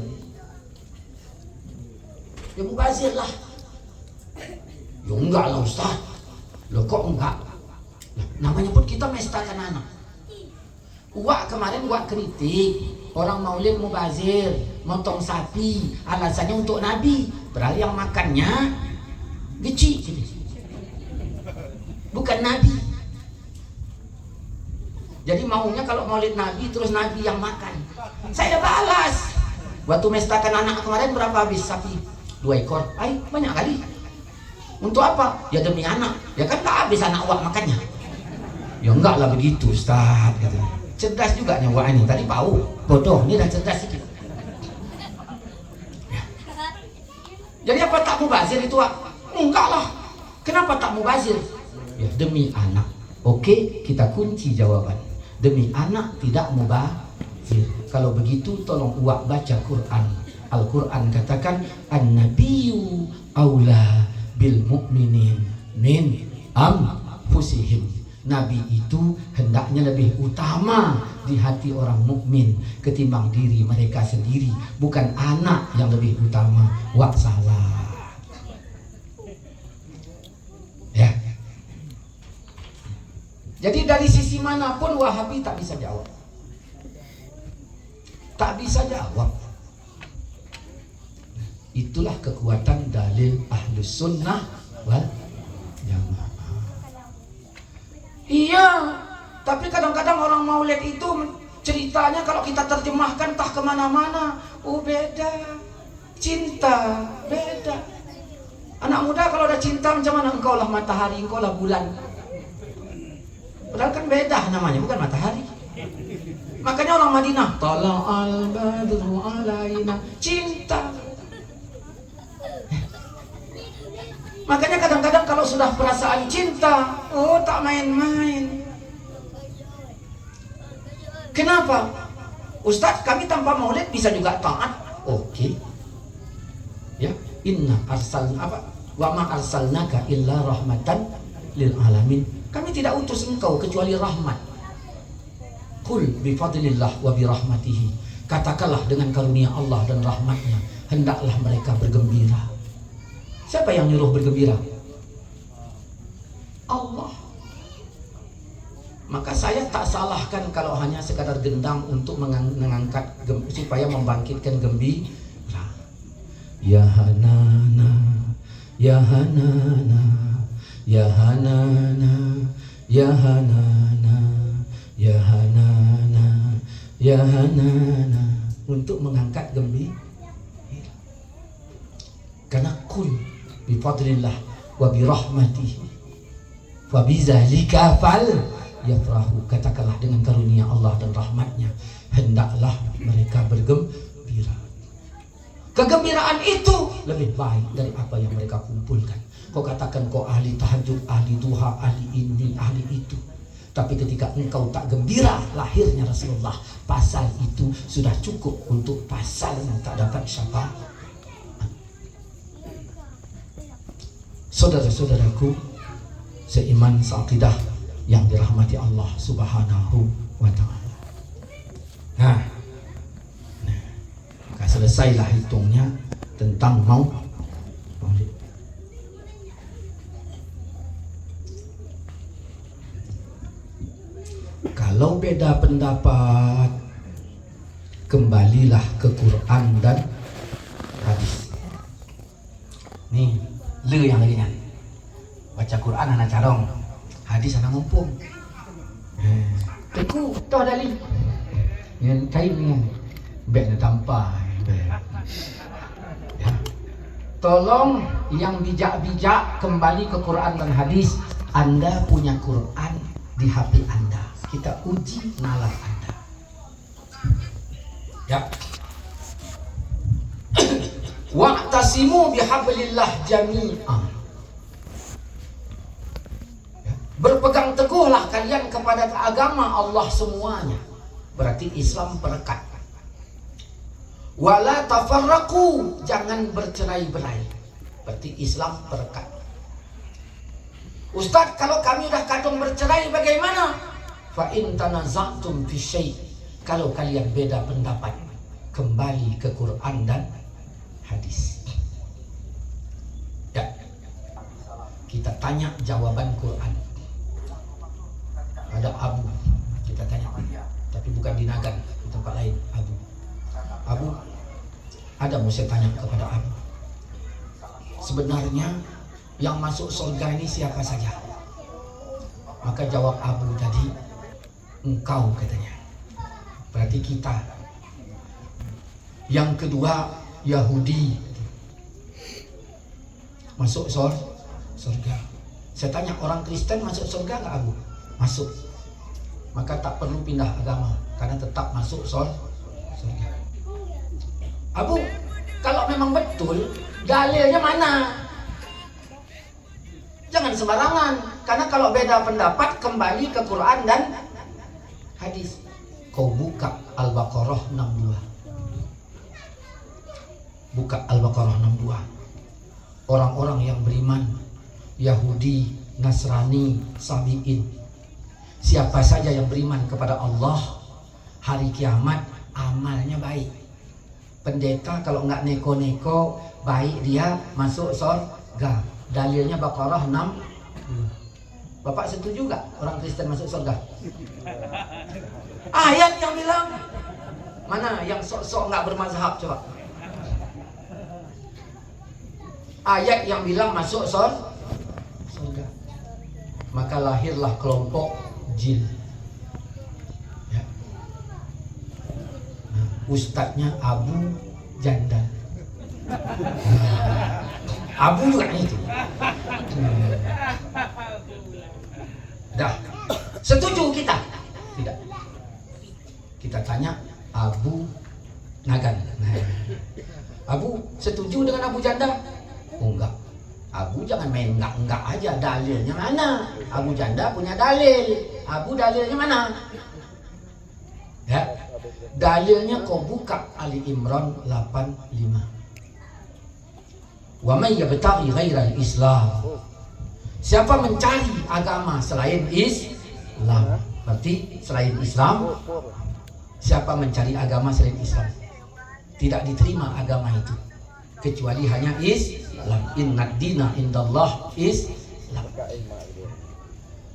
Ya mubazir lah. Ya enggak lah Ustaz. Loh kok enggak? Nah, namanya pun kita mestakan anak. Wak kemarin wak kritik orang maulid mubazir, motong sapi, alasannya untuk Nabi. Padahal yang makannya geci, bukan Nabi. Jadi maunya kalau maulid Nabi terus Nabi yang makan. Saya balas. Waktu mestakan anak kemarin berapa habis sapi? 2 ekor. Ay, banyak kali. Untuk apa? Ya demi anak. Ya kan tak habis anak wak makannya. Ya enggak lah begitu Ustaz. Gitu. Cerdas juga nyawa ini. Tadi bau. Bodoh. Ini dah cerdas sedikit. Ya. Jadi apa tak mubazir itu Wak? Enggak lah. Kenapa tak mubazir? Ya demi anak. Oke, kita kunci jawaban. Demi anak tidak mubazir. Kalau begitu tolong Wak baca Quran. Al-Quran katakan an-nabiyyu aula bil mu'minin min anfusihim. Nabi itu hendaknya lebih utama di hati orang mukmin ketimbang diri mereka sendiri, bukan anak yang lebih utama. Wak salah. Ya. Jadi dari sisi manapun Wahabi tak bisa jawab. Tak bisa jawab. Itulah kekuatan dalil Ahlus Sunnah wal Jamaah. Iya, tapi kadang-kadang orang maulid itu ceritanya kalau kita terjemahkan entah kemana-mana. Oh beda, cinta beda. Anak muda kalau ada cinta macam mana? Engkau lah matahari, engkau lah bulan. Padahal kan beda namanya, bukan matahari. Makanya orang Madinah tala'al badru alaina, cinta. Makanya kadang-kadang kalau sudah perasaan cinta, oh tak main-main. Kenapa? Ustaz, kami tanpa maulid bisa juga taat. Oke. Ya, inna arsalna apa? Wa ma arsalnaka illa rahmatan lil alamin. Kami tidak utus engkau kecuali rahmat. Qul bi fadlillah wa bi rahmatihi. Katakanlah dengan karunia Allah dan rahmatnya, hendaklah mereka bergembira. Siapa yang nyuruh bergembira? Allah. Maka saya tak salahkan kalau hanya sekadar gendang untuk mengangkat supaya membangkitkan gembira. Ya Hanana, ya Hanana, ya Hanana, ya Hanana, ya Hanana, ya Hanana, untuk mengangkat gembira. Karena kul bifadlillah wa birahmatihi wa bizalika fal yafrahu. Katakanlah dengan karunia Allah dan rahmatnya, hendaklah mereka bergembira. Kegembiraan itu lebih baik dari apa yang mereka kumpulkan. Kau katakan kau ahli tahajud, ahli duha, ahli ini, ahli itu, tapi ketika engkau tak gembira lahirnya Rasulullah, pasal itu sudah cukup untuk pasal yang tak dapat syafaat. Saudara-saudaraku seiman seaqidah yang dirahmati Allah Subhanahu wa ta'ala. Nah, maka selesailah hitungnya tentang maulid. Kalau beda pendapat, kembalilah ke Quran dan hadis. Nih, lu yang lagi nyan. Baca Quran anak carong, hadis anak mumpung. Teku toh dali. Yang kain dengan bek na tampah. Ya. Tolong yang bijak-bijak kembali ke Quran dan hadis. Anda punya Quran di HP Anda. Kita uji nalar Anda. Ya. Wa'tasimu bihablillah jami'an. Ya. Berpegang teguhlah kalian kepada agama Allah semuanya. Berarti Islam perekat. Wala tafarraqu, jangan bercerai-berai. Berarti Islam perekat. Ustaz, kalau kami udah kadung bercerai bagaimana? Fa in tanaza'tum fi syai', kalau kalian beda pendapat, kembali ke Quran dan hadis. Ya. Kita tanya jawaban Quran. Ada Abu, kita tanya. Tapi bukan di Nagan, di tempat lain. Abu, ada mau saya tanya kepada Abu. Sebenarnya yang masuk surga ini siapa saja? Maka jawab Abu tadi, engkau katanya. Berarti kita. Yang kedua, Yahudi. Masuk surga. Saya tanya, orang Kristen masuk surga nggak Abu? Masuk. Maka tak perlu pindah agama, karena tetap masuk surga. Abu, kalau memang betul, dalilnya mana? Jangan sembarangan, karena kalau beda pendapat kembali ke Quran dan hadis. Kau buka Al-Baqarah 62. Buka Al-Baqarah 62. Orang-orang yang beriman, Yahudi, Nasrani, Sabi'in, siapa saja yang beriman kepada Allah, hari kiamat amalnya baik. Pendeta kalau nggak neko-neko, baik dia masuk surga. Dalilnya Baqarah 6. Bapak setuju gak orang Kristen masuk surga? Ayat yang bilang. Mana yang sok-sok nggak bermazhab coba? Ayat yang bilang masuk surga. Maka lahirlah kelompok jin. Ya. Nah, ustadznya Abu Janda. Abu juga itu. Dah. Setuju kita? Tidak. Kita tanya Abu Nagan. Abu setuju dengan Abu Janda? Oh enggak. Abu jangan main enggak aja. Dalilnya mana? Abu Janda punya dalil. Abu dalilnya mana? Ya. Dalilnya kau buka Ali Imran 85. Wa may yabtaghi ghairal Islam. Siapa mencari agama selain Islam? Berarti selain Islam, siapa mencari agama selain Islam? Tidak diterima agama itu kecuali hanya Islam. Innad dina indallah Islam.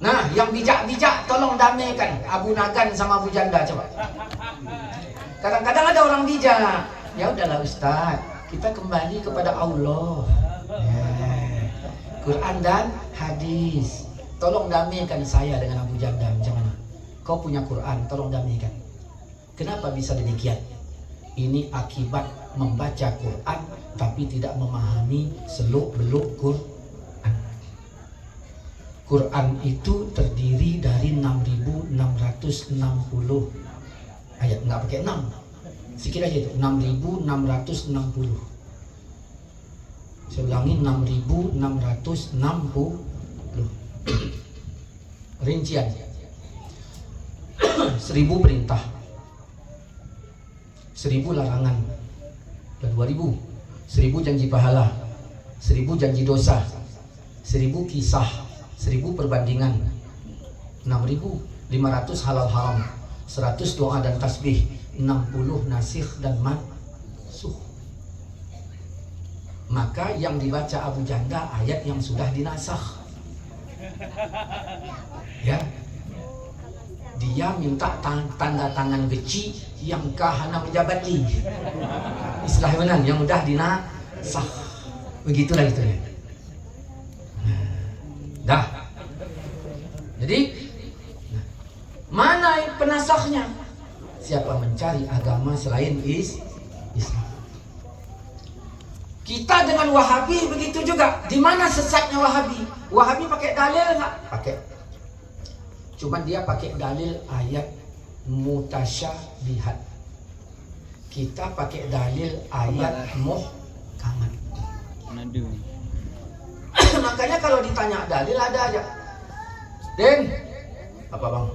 Nah, yang bijak-bijak tolong damaikan Abu Nagan sama Abu Janda coba. Kadang-kadang ada orang bijak. Ya udahlah Ustaz, kita kembali kepada Allah. Quran dan hadis. Tolong damaikan saya dengan Abu Janda. Macam mana? Kau punya Quran, tolong damaikan. Kenapa bisa demikian? Ini akibat membaca Quran tapi tidak memahami seluk-beluk Quran. Quran itu terdiri dari 6.660 ayat. Nggak pakai 6. Sikit aja itu, 6.660. Saya ulangi, 6.660. Rincian 1000 perintah, 1000 larangan, dan 2000. 1000 janji pahala, 1000 janji dosa, 1000 kisah, 1000 perbandingan, 6.500 halal haram, 100 doa dan tasbih, 60 nasikh dan mansuh. Maka yang dibaca Abu Janda ayat yang sudah dinasakh. Ya. dia minta tanda tangan kecil yang kahana pejabat li. Istilah mana yang mudah dinasah. Begitulah itu. Dah. Jadi mana penasahnya? Siapa mencari agama selain Islam? Kita dengan Wahabi begitu juga. Di mana sesatnya Wahabi? Wahabi pakai dalil nggak? Pakai. Cuman dia pakai dalil ayat mutasyabihat. Kita pakai dalil ayat muhkamat. Makanya kalau ditanya dalil ada aja. Den, apa bang?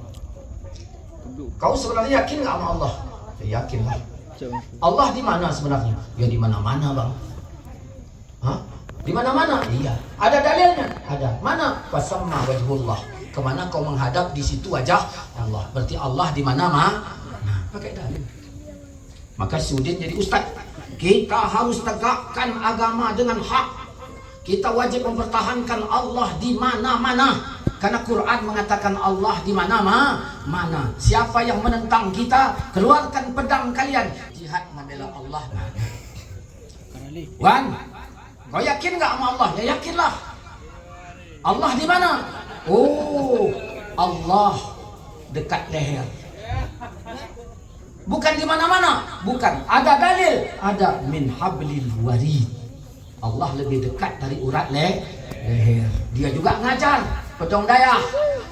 Kau sebenarnya yakin nggak sama Allah? Ya, yakin lah. Allah di mana sebenarnya? Ya di mana-mana bang. Hah? Di mana-mana? Iya. Ada dalilnya? Ada. Mana? Fasamma wajhullah. Kemana kau menghadap, di situ wajah Allah. Berarti Allah di mana Nah, pakai dalil. Maka si Udin jadi ustaz. Kita harus tegakkan agama dengan hak. Kita wajib mempertahankan Allah di mana-mana. Karena Quran mengatakan Allah di mana-mana. Siapa yang menentang kita, keluarkan pedang kalian. Jihad membela Allah. Wan, kau yakin nggak sama Allah? Ya yakinlah. Allah di mana? Oh, Allah dekat leher. Bukan di mana-mana. Bukan. Ada dalil. Ada min hablil warid. Allah lebih dekat dari urat leher. Dia juga ngajar. Pedang daya.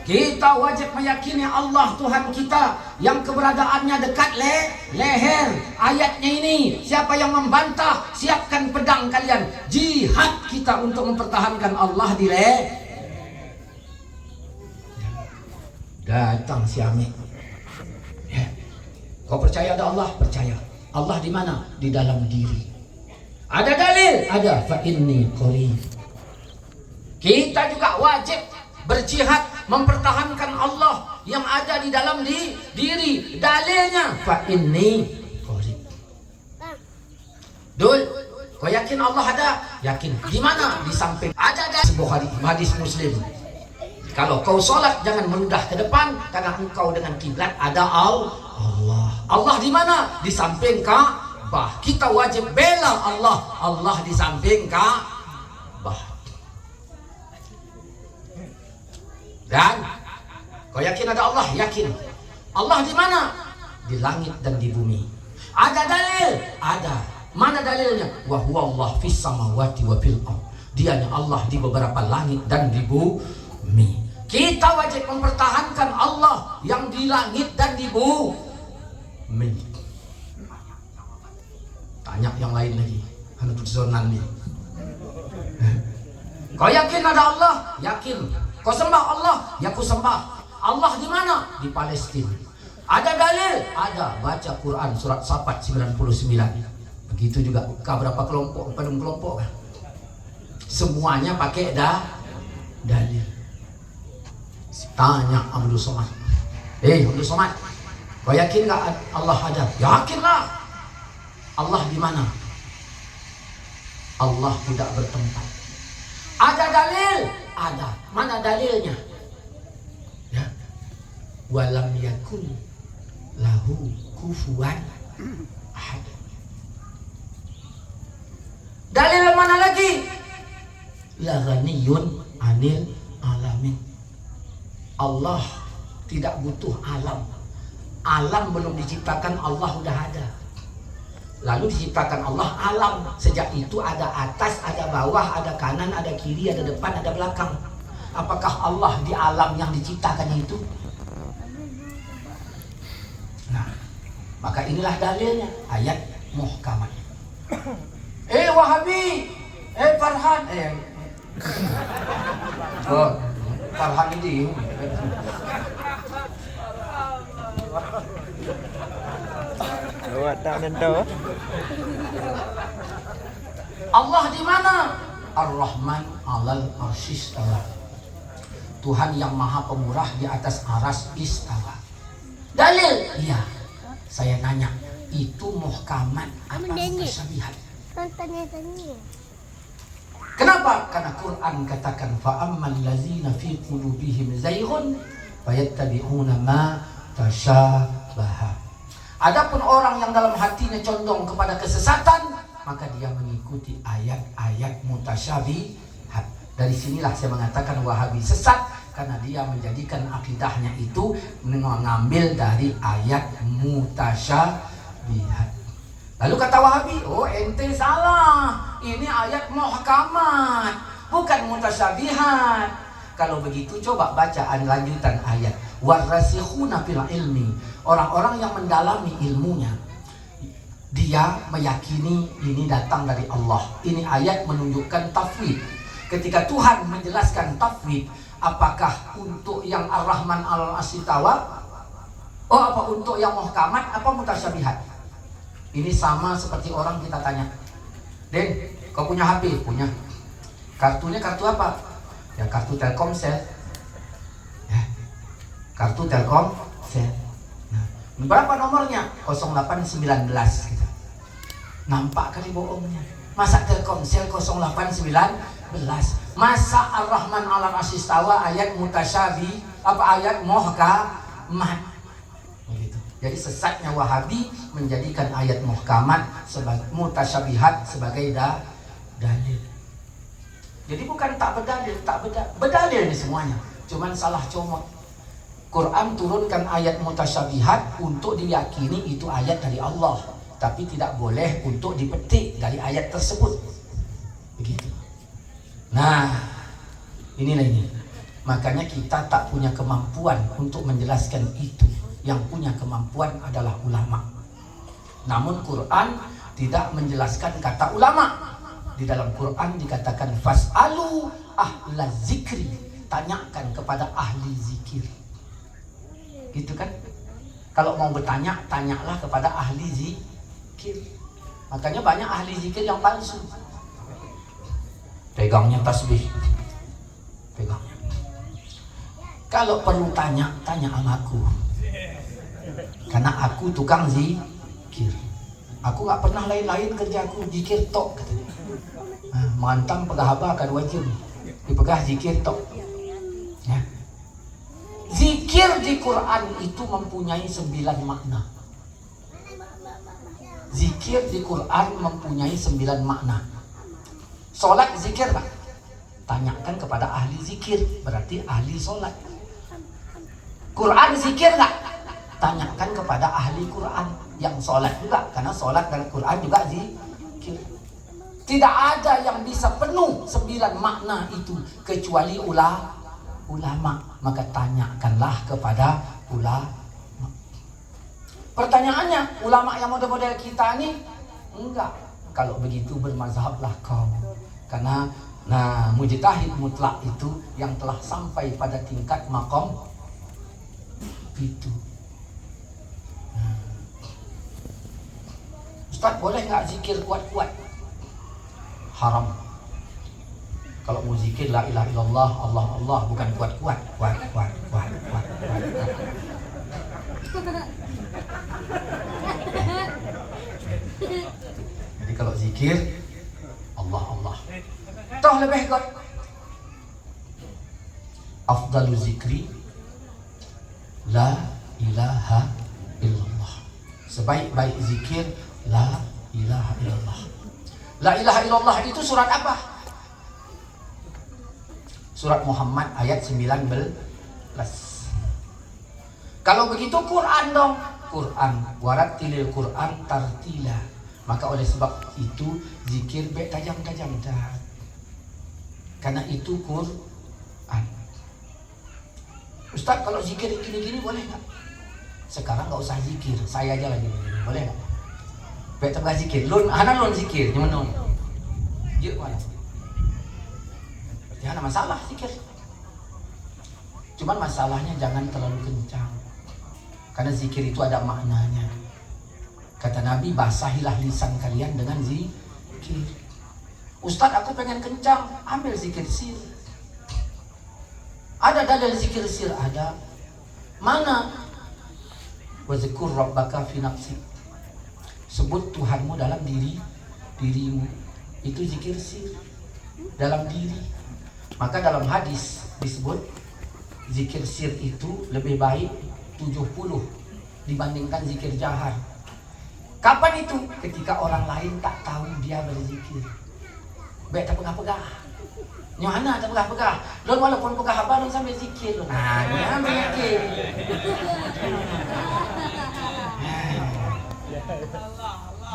Kita wajib meyakini Allah Tuhan kita yang keberadaannya dekat leher. Ayatnya ini, siapa yang membantah, siapkan pedang kalian. Jihad kita untuk mempertahankan Allah di leher. Datang si Amir. Ya. Kau percaya ada Allah? Percaya. Allah di mana? Di dalam diri. Ada dalil? Ada. Fa inni qarib. Kita juga wajib berjihad mempertahankan Allah yang ada di dalam diri. Dalilnya fa inni qarib. Dul, kau yakin Allah ada? Yakin. Di mana? Di samping. Ada Bukhari, hadis Muslim. Kalau kau sholat jangan menudah ke depan, karena engkau dengan kiblat ada Allah. Allah di mana? Di samping Ka'bah. Kita wajib bela Allah. Allah di samping Ka'bah. Dan kau yakin ada Allah? Yakin. Allah di mana? Di langit dan di bumi. Ada dalil? Ada. Mana dalilnya? Wa huwa Allah fis samawati wa fil ardh. Dianya Allah di beberapa langit dan di bumi. Kita wajib mempertahankan Allah yang di langit dan di bumi. Tanya yang lain lagi. Hanut zonan nih. Kau yakin ada Allah? Yakin. Kau sembah Allah? Ya ku sembah. Allah di mana? Di Palestina. Ada dalil? Ada. Baca Quran surat Safat 99. Begitu juga berapa kelompok, penuh kelompok kan? Semuanya pakai dalil. Tanya Abdul Somad. Abdul Somad, kau yakin nggak Allah ada? Yakinlah. Allah di mana? Allah tidak bertempat. Ada dalil? Ada. Mana dalilnya? Ya. Walam yakun lahu kufuwan ahad. Dalil mana lagi? La ghaniyun anil alamin. Allah tidak butuh alam. Alam belum diciptakan, Allah udah ada. Lalu diciptakan Allah alam. Sejak itu ada atas, ada bawah, ada kanan, ada kiri, ada depan, ada belakang. Apakah Allah di alam yang diciptakannya itu? Nah, maka inilah dalilnya. Ayat muhkamat. Wahabi, Farhan, oh, Farhan ini. Allah di mana? Ar-Rahman 'alal arsy istawa. Tuhan yang Maha Pemurah di atas aras istawa. Dalil? Iya. Saya nanya, itu muhkamat apa mutasyabihat? Kenapa? Karena Quran katakan fa ammal ladzina fi qulubihim zayghun fayattabi'una ma mutasyabahat. Adapun orang yang dalam hatinya condong kepada kesesatan, maka dia mengikuti ayat-ayat mutasyabihat. Dari sinilah saya mengatakan Wahabi sesat, karena dia menjadikan akidahnya itu mengambil dari ayat mutasyabihat. Lalu kata Wahabi, oh ente salah, ini ayat muhkamat, bukan mutasyabihat. Kalau begitu coba bacaan lanjutan ayat. Warasikhuna fil ilmi, orang-orang yang mendalami ilmunya, dia meyakini ini datang dari Allah. Ini ayat menunjukkan tafwid. Ketika Tuhan menjelaskan tafwid, apakah untuk yang Ar-Rahman Al-Arsy Istawa? Oh, apa untuk yang muhkamat? Apa mutasyabihat? Ini sama seperti orang kita tanya, Den, kau punya HP? Punya. Kartunya kartu apa? Ya kartu Telkomsel. Ya, kartu Telkomsel. Nah, berapa nomornya? 0819 gitu. Nampak kali bohongnya. Masa Telkomsel 0819? Masa Ar-Rahman Al-Arsy Istawa ayat mutasyabi apa ayat muhkamat? Begitu. Jadi sesatnya Wahabi menjadikan ayat muhkamat sebagai mutasyabihat sebagai dalil. Jadi bukan tak berdalil ini semuanya. Cuman salah comot. Quran turunkan ayat mutasyabihat untuk diyakini itu ayat dari Allah, tapi tidak boleh untuk dipetik dari ayat tersebut. Begitu. Nah, inilah ini. Makanya kita tak punya kemampuan untuk menjelaskan itu. Yang punya kemampuan adalah ulama. Namun Quran tidak menjelaskan kata ulama. Di dalam Quran dikatakan fas'alu ahla zikri, tanyakan kepada ahli zikir. Gitu kan? Kalau mau bertanya, tanyalah kepada ahli zikir. Makanya banyak ahli zikir yang palsu. Pegangnya tasbih. Pegangnya. Kalau perlu tanya, tanya sama aku. Karena aku tukang zikir. Aku gak pernah lain-lain kerjaku, zikir tok katanya. Mantang pegahaba akan wajib dipegah zikir tok ya. Zikir di Quran itu mempunyai 9 makna. Zikir di Quran mempunyai 9 makna. Solat zikir Pak, tanyakan kepada ahli zikir, berarti ahli solat. Quran zikir gak? Tanyakan kepada ahli Quran. Yang solat juga, karena solat dan Quran juga zikir. Tidak ada yang bisa penuh 9 makna itu kecuali ulama. Maka tanyakanlah kepada ulama. Pertanyaannya, ulama yang model-model kita ini enggak. Kalau begitu bermazhablah kau. Karena mujtahid mutlak itu yang telah sampai pada tingkat maqam itu. Ustaz, boleh nggak zikir kuat-kuat? Haram. Kalau mau zikir la ilaha illallah, Allah Allah, bukan kuat-kuat, kuat. Jadi kalau zikir Allah Allah. Toh lebih kuat. Afdalu zikri la ilaha illallah. Sebaik-baik zikir la ilaha illallah. La ilaha illallah itu surat apa? Surat Muhammad ayat 19. Kalau begitu Quran dong. Quran, warattilil Quran tartila. Maka oleh sebab itu zikir baik tajam-tajam dah. Karena itu Quran. Ustaz, kalau zikir gini-gini boleh nggak? Sekarang nggak usah zikir, saya aja lagi gini, boleh nggak? Baik tabah zikir, lun zikir, nyaman non. Yuk mana? Jangan ada masalah zikir. Cuman masalahnya jangan terlalu kencang. Karena zikir itu ada maknanya. Kata Nabi, basahilah lisan kalian dengan zikir. Ustaz, aku pengen kencang, ambil zikir sir. Ada dalil zikir sir, ada. Mana? Wa zikur rabbaka fi nafsi. Sebut Tuhanmu dalam dirimu. Itu zikir sir, dalam diri. Maka dalam hadis disebut zikir sir itu lebih baik 70 dibandingkan zikir jahar. Kapan itu? Ketika orang lain tak tahu dia berzikir. Baik tak pegah-pegah. Nyana tak pegah-pegah. Don walaupun pegah apa don sambil zikir. Nah, dia berzikir.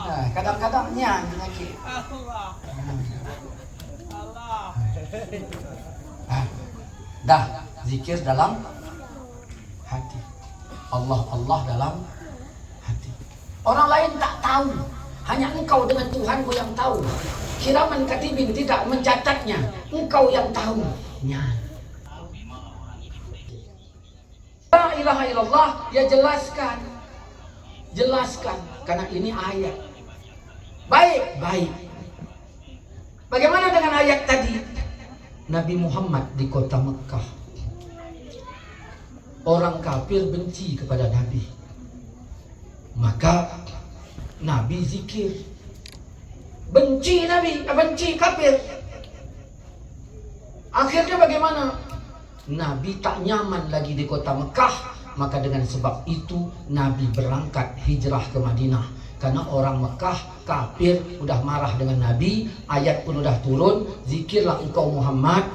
Nah, kadang-kadangnya zikir. Dah zikir dalam hati. Allah Allah dalam hati. Orang lain tak tahu. Hanya engkau dengan Tuhanmu yang tahu. Kiraman katibin tidak mencatatnya. Engkau yang tahu. La ilaha illallah, ya jelaskan. Jelaskan. Karena ini ayat. Baik. Bagaimana dengan ayat tadi? Nabi Muhammad di kota Mekah. Orang kafir benci kepada Nabi. Maka Nabi zikir. Benci Nabi, benci kafir. Akhirnya bagaimana? Nabi tak nyaman lagi di kota Mekah. Maka dengan sebab itu Nabi berangkat hijrah ke Madinah. Karena orang Mekah kafir udah marah dengan Nabi, ayat pun udah turun, zikirlah engkau Muhammad,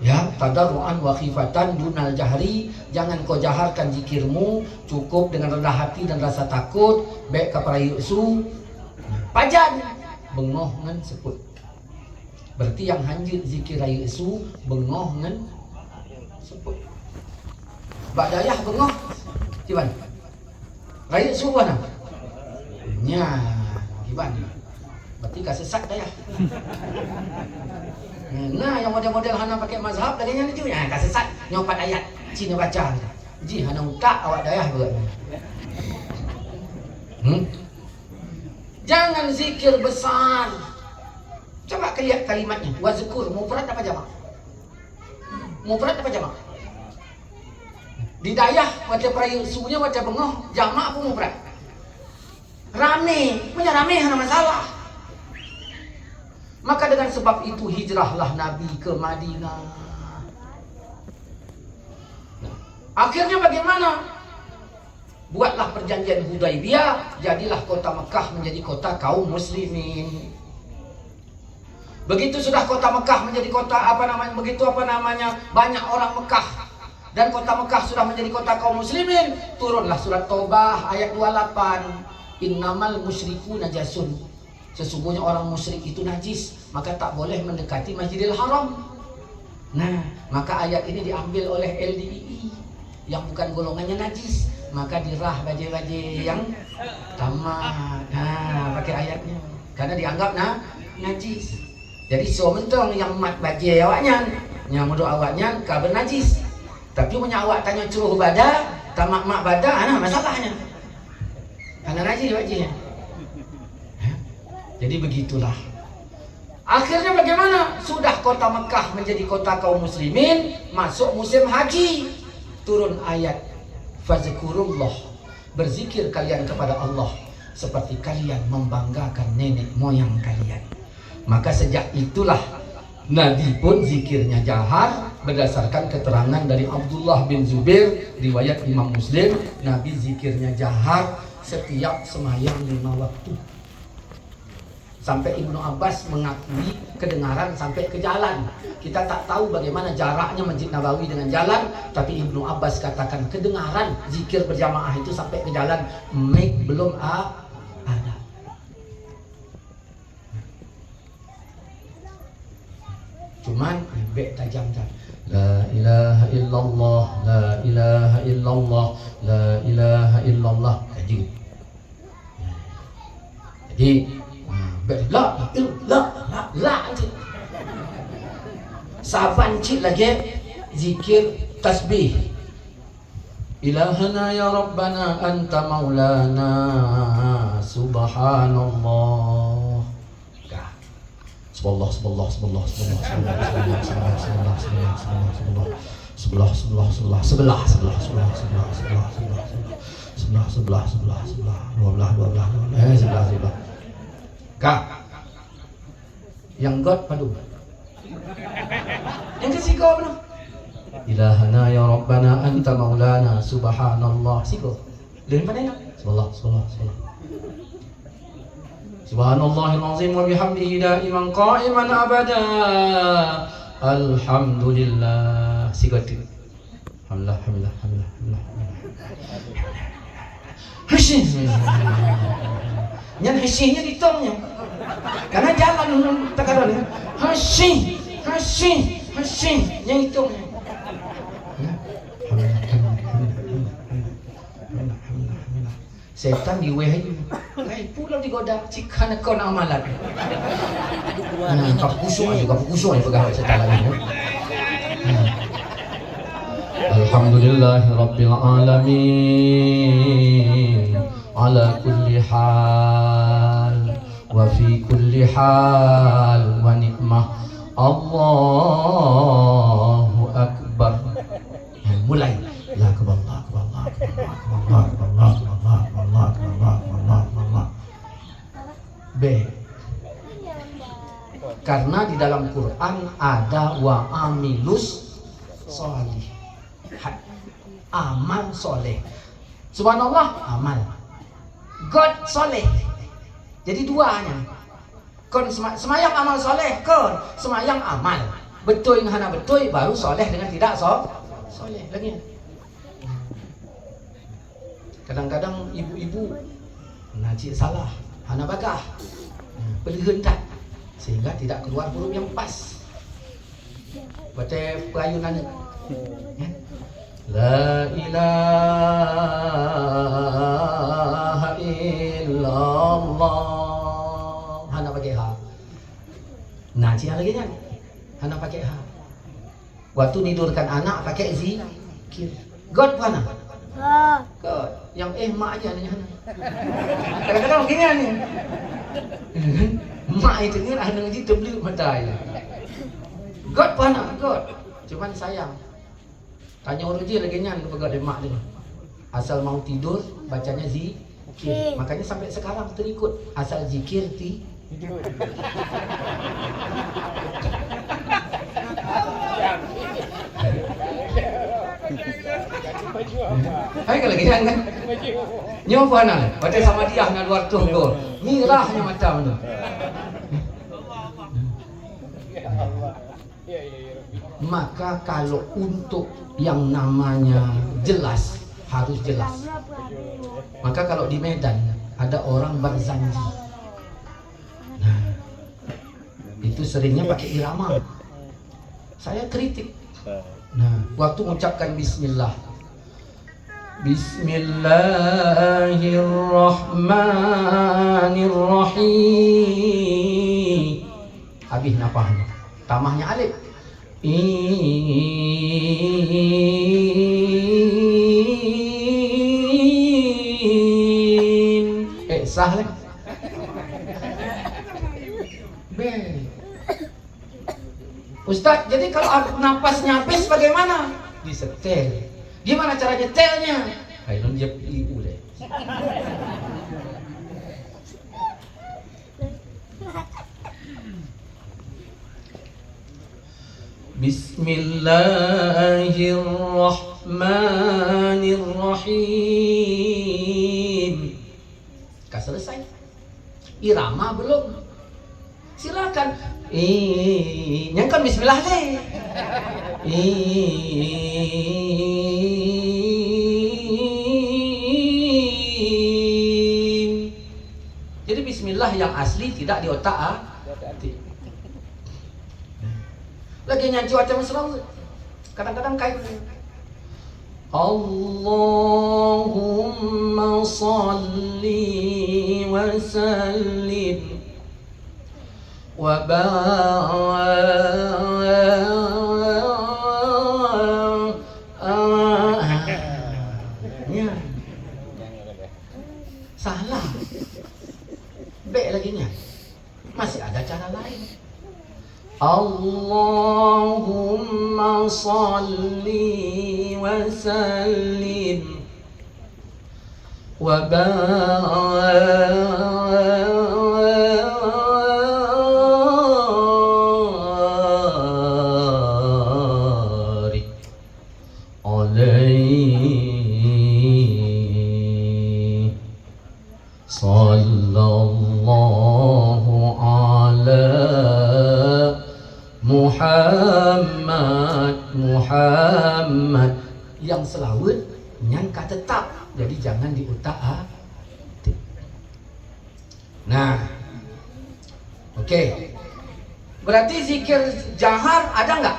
ya, tadarruan wa khifatan dunal jahri, jangan kau jaharkan zikirmu, cukup dengan rendah hati dan rasa takut, baik kepada Yusu, pajan, bengoh ngan seput. Berarti yang hanjir zikir Yusu, bengoh ngan seput. Badayah bengoh, ciban. Rayu Yusu mana? Nya, gimana? Berarti kasih sesat dah ya. Nah, yang model-model hana pakai mazhab lagi yang itu ya, kasih sesat nyopat ayat Cina baca. Ji hana utak awak dayah buat. Jangan zikir besar. Coba lihat kalimatnya. Wazkur mufrad apa jamak? Mufrad apa jamak? Di dayah baca perayusunya baca bengoh, jamak apa mufrad? Rame, punya rame hana masalah. Maka dengan sebab itu hijrahlah Nabi ke Madinah. Nah, akhirnya bagaimana? Buatlah perjanjian Hudaibiyah, jadilah kota Mekah menjadi kota kaum muslimin. Begitu sudah kota Mekah menjadi kota banyak orang Mekah dan kota Mekah sudah menjadi kota kaum muslimin, turunlah surat Taubah ayat 28. Innamal musyriku najasun. Sesungguhnya orang musyrik itu najis, maka tak boleh mendekati Masjidil Haram. Nah, maka ayat ini diambil oleh LDII yang bukan golongannya najis, maka dirah baje-baje yang tamat. Nah, pakai ayatnya karena dianggap najis. Jadi sementara yang mat baje awaknya, yang mudu awaknya kabar najis. Tapi punya awak tanya curuh badan, tamak mak badan, nah masalahnya. Karena najis bajinya. Jadi begitulah. Akhirnya bagaimana? Sudah kota Mekah menjadi kota kaum muslimin, masuk musim haji. Turun ayat fazkurullah. Berzikir kalian kepada Allah seperti kalian membanggakan nenek moyang kalian. Maka sejak itulah Nabi pun zikirnya jahar berdasarkan keterangan dari Abdullah bin Zubair, riwayat Imam Muslim, Nabi zikirnya jahar setiap semayang 5 waktu. Sampai Ibnu Abbas mengakui kedengaran sampai ke jalan. Kita tak tahu bagaimana jaraknya Masjid Nabawi dengan jalan, tapi Ibnu Abbas katakan kedengaran zikir berjamaah itu sampai ke jalan. Mic belum ada. Cuman lebih tajam. La ilaha illallah, la ilaha illallah, la ilaha illallah. Jadi la saban cik lagi zikir tasbih. Ilahana ya Rabbana anta maulana subhanallah. Sebelah Kak, yang God padu, yang kesigo apa? ilahana ya rabbana anta maulana subhanallah. Siko lain pandai nak subhanallah subhanallahil azim wa bihamdihi daiman qa'iman abada alhamdulillah. Siko tu alhamdulillah Hashim nyan hashimnya ditongnya karena jalan takaran Hashim yang hitungnya. Setan diwehi pulau digoda cikana kau nak amalan. Kau kusuk aja pegang setan lagi. Alhamdulillahi rabbil alamin ala kulli hal wa fi kulli hal wa ni'mah Allahu akbar. Mulai la akbar B. Karena di dalam Quran ada wa amilus solih, amal soleh. Subhanallah amal, God soleh. Jadi duanya. Kon semayang amal soleh, kon semayang amal. Betul hana betul baru soleh dengan tidak soleh lagi. Kadang-kadang ibu-ibu najis salah, hana bagah, berhentak sehingga tidak keluar huruf yang pas. Baca perayunan La ilaha illallah, hana pakai ha. Najis lagi kan, hana pakai ha. Waktu nidurkan anak pakai zikir. God mana? God. Yang mak aja nanya. Kadang-kadang begini ni. Mak itu ni ada ngaji terbeli mata ya. God mana? God. Cuman sayang. Tanya orang dia lagi nyan kepada mak dia. Asal mau tidur bacanya zikir. Makanya sampai sekarang terikut asal zikir tidur. Hai kalau lagi kan? Nyoba nak, baca sama dia nak luar tunggu. Mirahnya macam tu. Maka kalau untuk yang namanya jelas harus jelas. Maka kalau di Medan ada orang berzanji, nah itu seringnya pakai irama. Saya kritik. Nah, waktu mengucapkan Bismillah, Bismillahirrahmanirrahim. Habis napahnya, tamahnya alif. Sah lah. Ustaz, jadi kalau napasnya habis bagaimana? Disetel. Gimana cara nyetelnya? Ayo dia ibu deh. Bismillahirrahmanirrahim. Kah selesai? Irama belum? Silakan. Nyangkan bismillah deh. Jadi bismillah yang asli tidak di otak hati. Lagi nyanyi macam Islam. Kadang-kadang kayak Allahumma salli wa sallim wa salah. Baik lagi nya. Masih ada cara lain. Allahumma salli wa sallim wa barik Muhammad. Yang selawat nyangka tetap, jadi jangan diutak-atik. Nah, oke. Berarti zikir jahar ada nggak?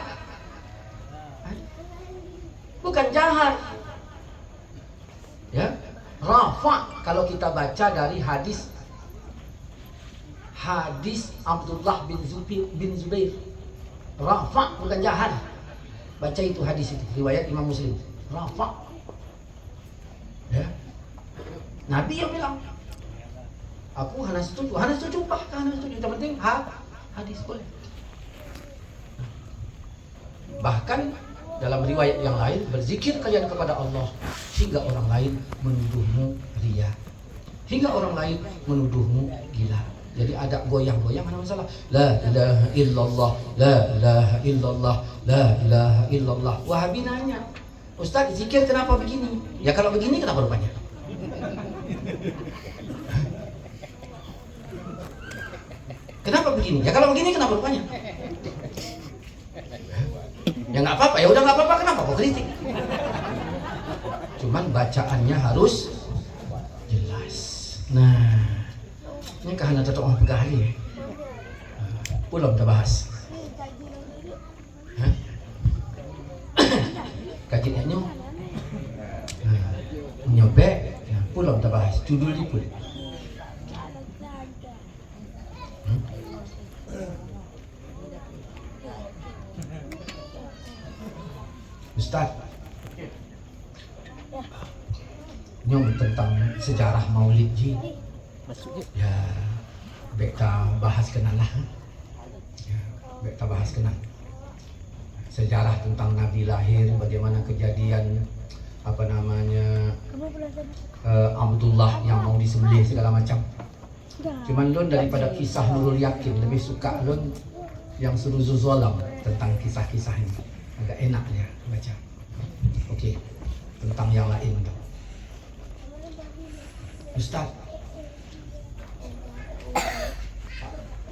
Bukan jahar. Ya, rafa kalau kita baca dari hadis Abdullah bin Zubair. Rafa bukan jahar. Baca itu hadis itu, riwayat Imam Muslim. Rafa. Ya. Nabi yang bilang, aku hanya setuju pak, hanya setuju. Yang penting hadis boleh. Bahkan dalam riwayat yang lain, berzikir kalian kepada Allah hingga orang lain menuduhmu ria, hingga orang lain menuduhmu gila. Jadi ada goyang-goyang, mana masalah. La ilaha illallah, la ilaha illallah, la ilaha illallah. Wahabi nanya, Ustaz, zikir kenapa begini? Ya kalau begini kenapa rupanya? Kenapa begini? Ya kalau begini kenapa rupanya? Ya nggak apa-apa, ya udah nggak apa-apa, kenapa kok kritik? Cuman bacaannya harus jelas. Nah, ini kahana tetap orang pegahari ya. Belum dah bahas. Kajiannya nyo. Nyobek, belum dah bahas. Judul dia pun. Ustaz, nyom tentang sejarah Maulid ji. Ya, beta bahas kenal lah. Ya, beta bahas kenal. Sejarah tentang Nabi lahir, bagaimana kejadian Abdullah yang mau disembelih segala macam. Cuman lon daripada kisah Nurul Yakin lebih suka lon yang Suruzul Zolam tentang kisah-kisah ini. Agak enak ya baca. Okey, tentang yang lain tu. Ustaz,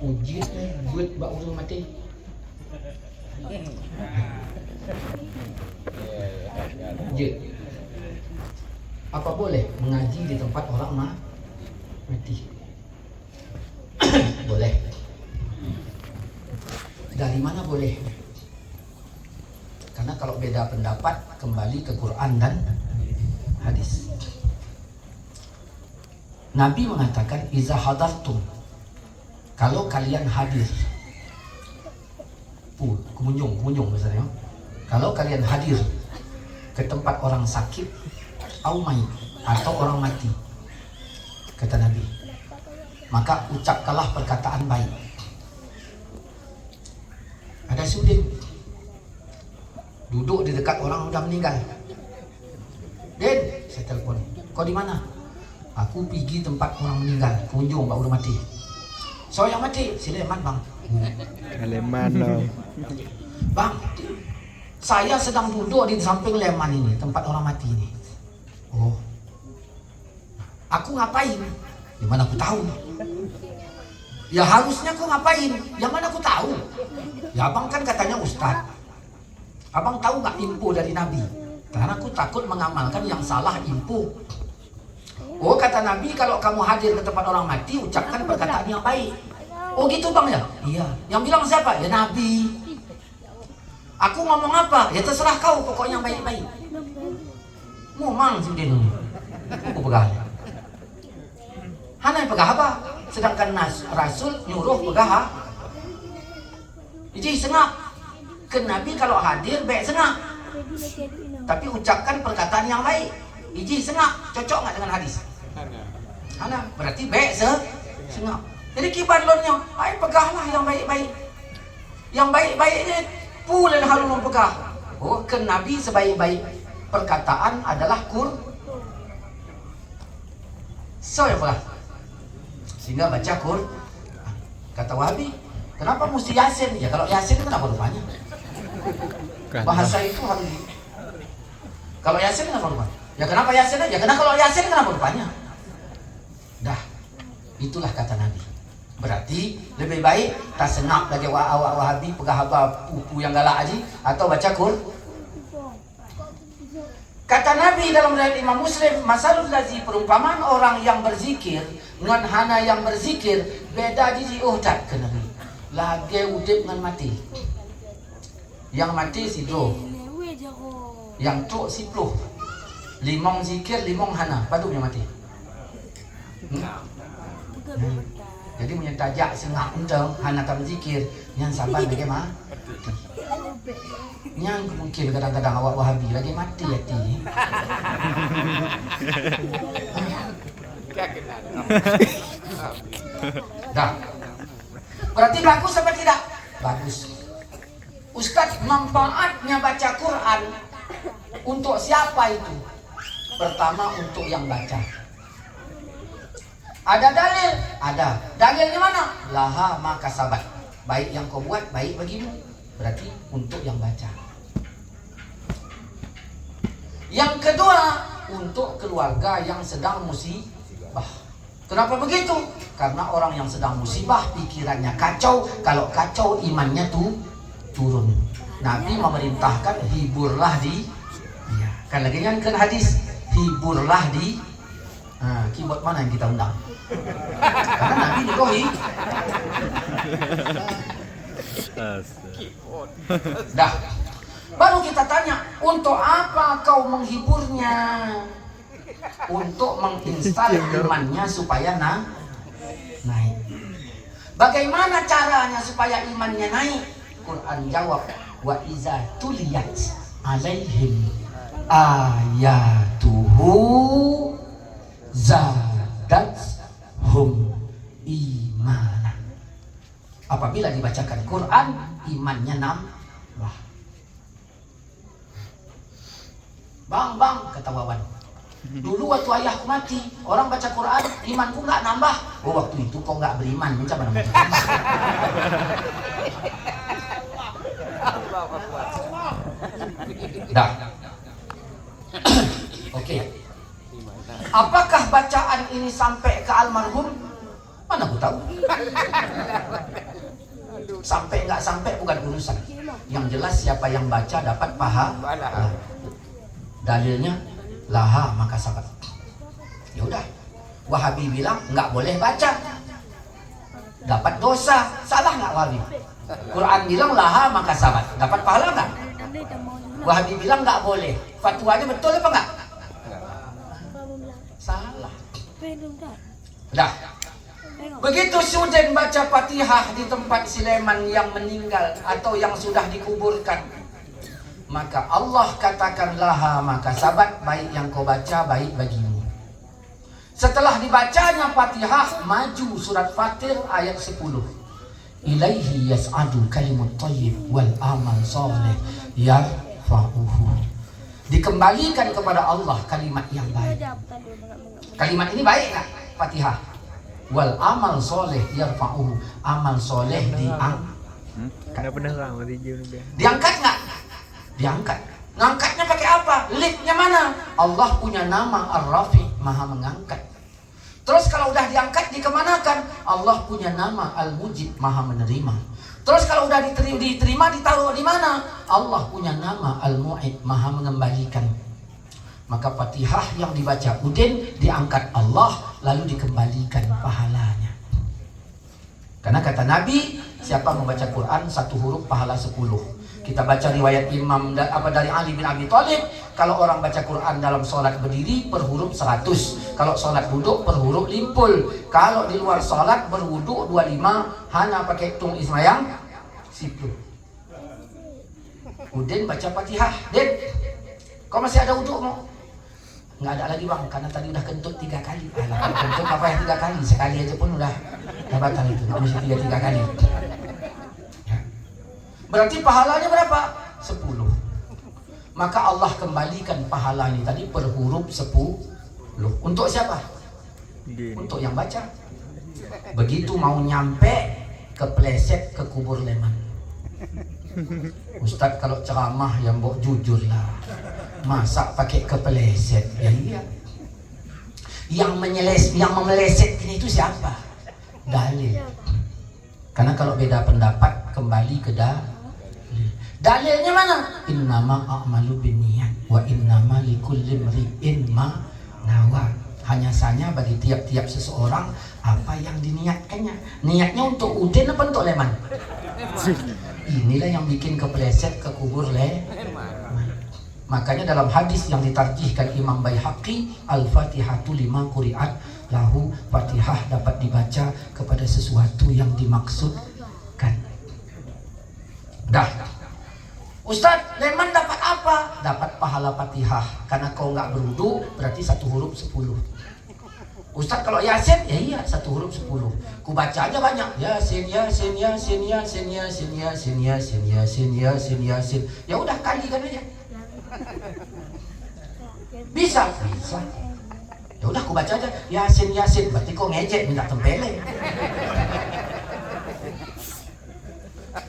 ujian buat bak urus mati. Ujian. Apa boleh mengaji di tempat orang mati? Boleh. Dari mana boleh? Karena kalau beda pendapat kembali ke Quran dan hadis. Nabi mengatakan iza hadartum, kalau kalian hadir, kemunjung misalnya, kalau kalian hadir ke tempat orang sakit, aumai atau orang mati, kata Nabi, maka ucapkanlah perkataan baik. Ada sudin duduk di dekat orang sudah meninggal. Den, saya telepon. Kau di mana? Aku pergi tempat orang meninggal, kunjung pak udah mati. So yang mati, si Leman bang. Leman dong. Bang, saya sedang duduk di samping Leman ini, tempat orang mati ini. Oh, aku ngapain? Yang mana aku tahu? Ya harusnya aku ngapain? Yang mana aku tahu? Ya abang kan katanya Ustaz. Abang tahu nggak info dari Nabi? Karena aku takut mengamalkan yang salah info. Oh kata Nabi, kalau kamu hadir ke tempat orang mati, ucapkan perkataan yang baik. Oh gitu bang ya? Iya. Yang bilang siapa? Ya Nabi. Aku ngomong apa? Ya terserah kau, pokoknya baik-baik. Ngomong sudah ini. Aku pegang. Hana pegang apa? Sedangkan Rasul nyuruh pegang. Jadi sengak. Ke Nabi kalau hadir baik sengak. Tapi ucapkan perkataan yang baik. Iji sengak, cocok nggak dengan hadis? Hana, berarti baik sengak. Jadi kibarlonnya, ayo pegahlah yang baik-baik. Yang baik-baik ini pula harus mempegah. Oh, ke Nabi sebaik-baik perkataan adalah so ya pegah. Sehingga baca kata Wahabi, kenapa mesti Yasin? Ya kalau Yasin kenapa rupanya? Bahasa itu harus kalau Yasin kenapa rupanya? Ya kenapa Yasin aja? Ya karena kalau Yasin kenapa rupanya? Dah, itulah kata Nabi. Berarti lebih baik tak senap lagi awak Wahabi pegah haba pupu yang galak aja atau baca Quran. Kata Nabi dalam riwayat Imam Muslim, masalul lazi, perumpamaan orang yang berzikir dengan hana yang berzikir beda jiji uhdat ke Nabi. Lagi udip dengan mati. Yang mati si bro, yang tok si pluh. Limong zikir, limong hana, padu yang mati. Jadi punya tajak sengak enteng hana tam zikir yang sabar bagaimana? Yang mungkin kadang-kadang awak Wahabi lagi mati hati. Dah. Berarti bagus apa tidak? Bagus. Ustaz, manfaatnya baca Quran untuk siapa itu? Pertama untuk yang baca. Ada dalil? Ada. Dalilnya mana? Laha maka sabat. Baik yang kau buat, baik bagimu. Berarti untuk yang baca. Yang kedua, untuk keluarga yang sedang musibah. Kenapa begitu? Karena orang yang sedang musibah pikirannya kacau. Kalau kacau imannya turun. Nabi memerintahkan hiburlah di. Ya, kan lagi kan hadis hiburlah di. Keyboard mana yang kita undang? Karena Nabi dikohi. Dah. Baru kita tanya, untuk apa kau menghiburnya? Untuk menginstal imannya supaya naik. Bagaimana caranya supaya imannya naik? Quran jawab, wa iza tuliyat alaihim ayatuhu zadathum imana. Apabila dibacakan Quran, imannya nambah. Bang, kata Wawan, dulu waktu ayahku mati, orang baca Quran, imanku nggak nambah. Oh, waktu itu kau nggak beriman, macam mana? Dah. Oke. Apakah bacaan ini sampai ke almarhum? Mana aku tahu. Sampai nggak sampai bukan urusan. Yang jelas siapa yang baca dapat pahala. Dalilnya laha maka sabat. Ya udah. Wahabi bilang nggak boleh baca, dapat dosa. Salah nggak Wahabi? Quran bilang laha maka sabat, dapat pahala nggak? Wahabi bilang nggak boleh. Fatwanya betul apa nggak? Salah. Dah. Begitu Sudin baca Fatihah di tempat Sileman yang meninggal atau yang sudah dikuburkan, maka Allah katakan laha maka sabat, baik yang kau baca baik bagimu. Setelah dibacanya Fatihah, maju surat Fatir ayat 10. Ilaihi yas'adu kalimut thayyib wal amal shalih yarfa'uhu. Dikembalikan kepada Allah kalimat yang baik. Kalimat ini baik enggak? Fatihah. Wal amal shalih yarfa'uhu. Amal shalih diangkat enggak? Diangkat. Ngangkatnya pakai apa? Lidnya mana? Allah punya nama Ar-Rafi, Maha mengangkat. Terus kalau udah diangkat dikemanakan? Allah punya nama Al-Mujib, Maha menerima. Terus kalau udah diterima ditaruh di mana? Allah punya nama Al-Mu'id, Maha mengembalikan. Maka Fatihah yang dibaca Udin diangkat Allah lalu dikembalikan pahalanya. Karena kata Nabi, siapa membaca Quran satu huruf pahala 10. Kita baca riwayat Imam dari Ali bin Abi Thalib, kalau orang baca Quran dalam sholat berdiri per huruf 100, kalau sholat duduk per huruf limpul, kalau di luar sholat berwuduk 25, hana pakai tung ismayang situ. Udin baca Fatihah. Din, kau masih ada wuduk mau? Nggak ada lagi bang, karena tadi udah kentut 3 kali. Kentut apa yang 3 kali? Sekali aja pun udah batal itu, nggak mesti 3 kali. Berarti pahalanya berapa? 10. Maka Allah kembalikan pahala ini tadi per huruf 10. Untuk siapa? Untuk yang baca. Begitu mau nyampe kepleset ke kubur Leman. Ustadz kalau ceramah yang mbok jujur lah. Masa pakai kepleset? Ya iya. Yang memeleset ini itu siapa? Dalil. Karena kalau beda pendapat kembali ke dalilnya mana? Innama a'malu binniyat wa innama likulli imri'in ma nawa. Hanya saja bagi tiap-tiap seseorang apa yang diniatkannya. Niatnya untuk Udin apa untuk Leman? Inilah yang bikin kepleset ke kubur Leman. Makanya dalam hadis yang ditarjihkan Imam Baihaqi, Al-Fatihatu lima quri'at lahu, Fatihah dapat dibaca kepada sesuatu yang dimaksudkan. Dah. Ustaz, Leman dapat apa? Dapat pahala Fatihah. Karena kau nggak berwudu, berarti 1 huruf 10. Ustaz, kalau Yasin, ya iya 1 huruf 10. Ku baca aja banyak. Yasin, Yasin, Yasin, Yasin, Yasin, Yasin, Yasin, Yasin, Yasin, Yasin. Ya udah kalikan aja. Bisa? Bisa. Ya udah ku baca aja. Yasin, Yasin. Berarti kau ngejek minta tempeleng.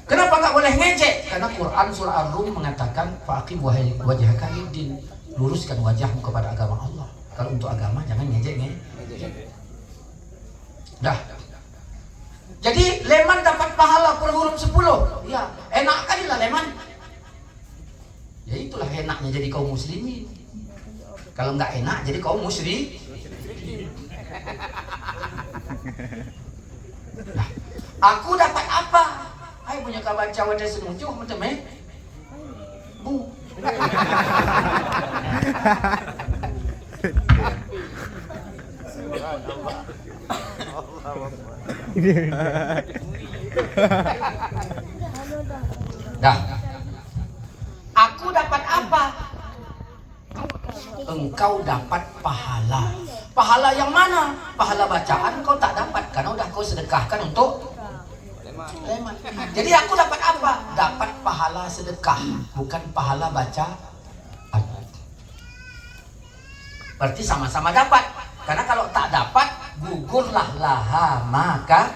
Kenapa nggak boleh ngejek? Karena Quran surah Ar-Rum mengatakan faqim wajhaka lid-din, luruskan wajahmu kepada agama Allah. Kalau untuk agama jangan ngejek. Dah. Jadi Leman dapat pahala per huruf 10. Ya, enak kali lah Leman. Ya itulah enaknya jadi kaum muslimin. Kalau nggak enak jadi kaum musyrik. Nah, aku dapat apa? Hai punya kabar cawan dan semucuh macam bu. Dah. Aku dapat apa? Engkau dapat pahala. Pahala yang mana? Pahala bacaan kau tak dapat karena udah kau sedekahkan untuk Leman. Jadi aku dapat apa? Dapat pahala sedekah, bukan pahala baca. Berarti sama-sama dapat. Karena kalau tak dapat, gugurlah laha maka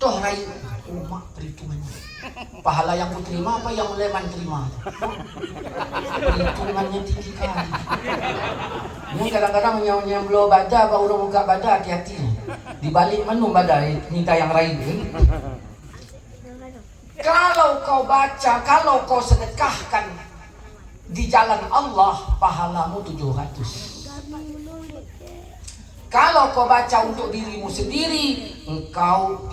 toh rai umat perhitungannya. Pahala yang ku terima apa yang Leman terima? Perhitungannya tinggi kali. Ini kadang-kadang yang belum baca baru buka baca, hati-hati. Di balik menung baca minta yang lain. Kalau kau baca, kalau kau sedekahkan di jalan Allah, pahalamu 700. Kalau kau baca untuk dirimu sendiri, engkau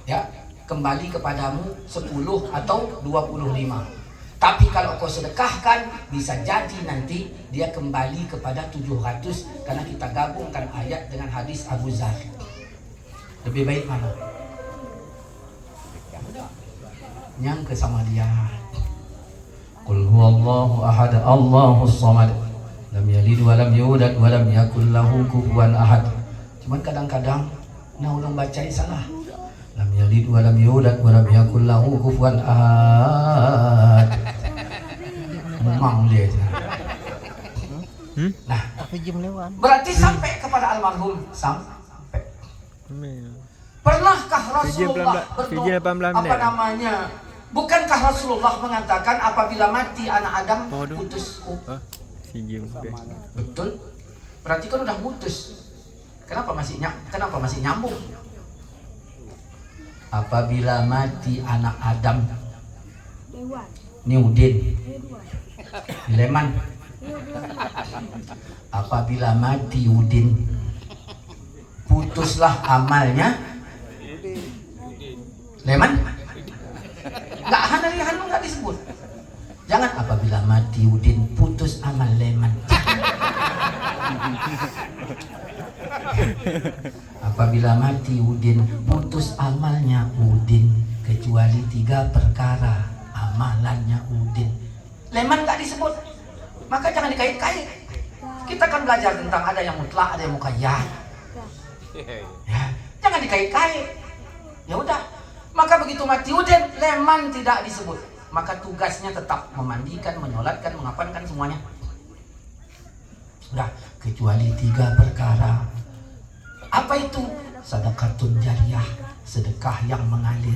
ya kembali kepadamu 10 atau 25. Tapi kalau kau sedekahkan, bisa jadi nanti dia kembali kepada 700 karena kita gabungkan ayat dengan hadis Abu Dzar. Lebih baik mana? Yang ke sama dia. Qul huwallahu ahad, Allahus samad, lam yalid wa lam yulad wa lam yakul lahu kufuwan ahad. Cuman kadang-kadang orang baca salah. Lam yalid wa lam yulad wa lam yakul lahu kufuwan ahad. Memang dia. Nah, berarti sampai kepada almarhum sampai. Pernahkah Rasulullah berdoa apa namanya? Bukankah Rasulullah mengatakan apabila mati anak Adam putus? Betul. Berarti kan udah putus. Kenapa masih nyambung? Apabila mati anak Adam, Udin, Leman. Apabila mati Udin, putuslah amalnya Leman. Nggak Hanu nggak disebut. Jangan apabila mati Udin putus amal Leman. Apabila mati Udin putus amalnya Udin kecuali 3 perkara amalannya Udin. Leman nggak disebut. Maka jangan dikait-kait. Kita kan belajar tentang ada yang mutlak, ada yang muqayyad. Ya, jangan dikait-kait. Ya udah. Maka begitu mati Udin, Leman tidak disebut. Maka tugasnya tetap memandikan, menyolatkan, mengapankan semuanya. Sudah, kecuali 3 perkara. Apa itu? Sedekatun jariyah, sedekah yang mengalir.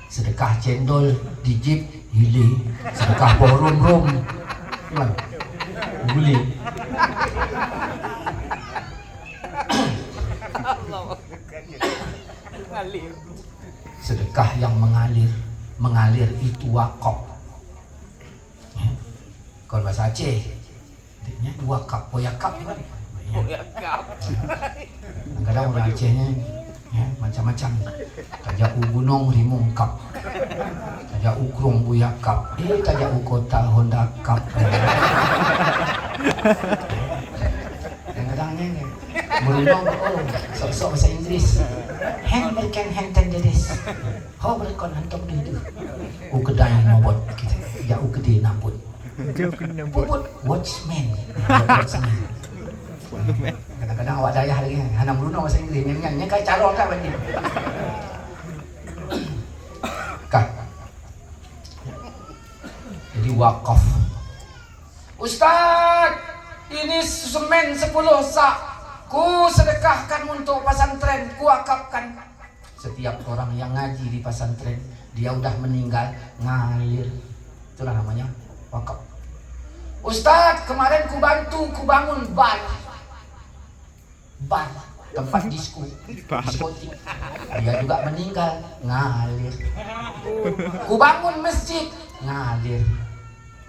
Sedekah cendol di jeep hile, sedekah borum-rum. Gimana? Boleh. Sedekah yang mengalir itu wakaf. Ya. Kalau bahasa Aceh, artinya wakaf, poyakap kan? Kadang orang Acehnya ya, macam-macam. Tajak gunung rimung kap, tajak ukrung buyakap, tajak kota Honda kap. Kadang-kadangnya merunong sok-sok bahasa Inggris. Hen mereka henten jenis. How berkon hantam dulu. Kedai mabot kita. Ya kedai nambut. Bubut watchman. Kadang-kadang awak dayah lagi hana merunong bahasa Inggris. Nyanyi kayak calon kan bagi. Kah. Jadi wakaf. Ustaz, ini semen 10 sak. Ku sedekahkan untuk pesantren, ku wakafkan. Setiap orang yang ngaji di pesantren, dia udah meninggal, ngalir. Itulah namanya wakaf. Ustaz, kemarin ku bantu, ku bangun bar, tempat diskotik. Dia juga meninggal, ngalir. Ku bangun masjid, ngalir.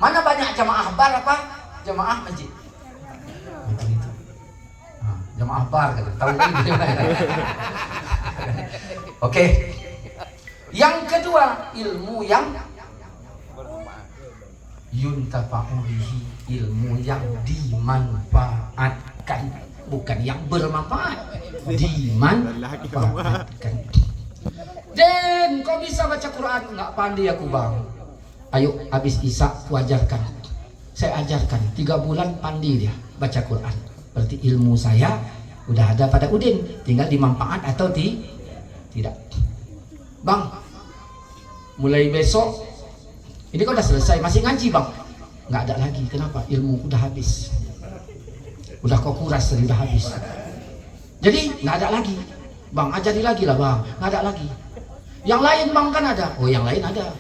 Mana banyak jamaah bar apa? Jamaah masjid. Itu. Jamaah bar kan, tahu kan? Oke. Yang kedua, ilmu yang yuntafa'u bihi, ilmu yang dimanfaatkan, bukan yang bermanfaat, dimanfaatkan. Den, kau bisa baca Quran? Nggak pandai aku bang. Ayo, habis Isya ku ajarkan. Saya ajarkan 3 bulan pandai dia baca Quran. Berarti ilmu saya udah ada pada Udin, tinggal dimanfaat atau tidak. Bang, mulai besok ini kau udah selesai, masih ngaji bang? Nggak ada lagi. Kenapa? Ilmu udah habis. Udah kau kuras tadi, udah habis. Jadi nggak ada lagi. Bang, ajari lagi lah bang. Nggak ada lagi. Yang lain bang kan ada. Oh, yang lain ada.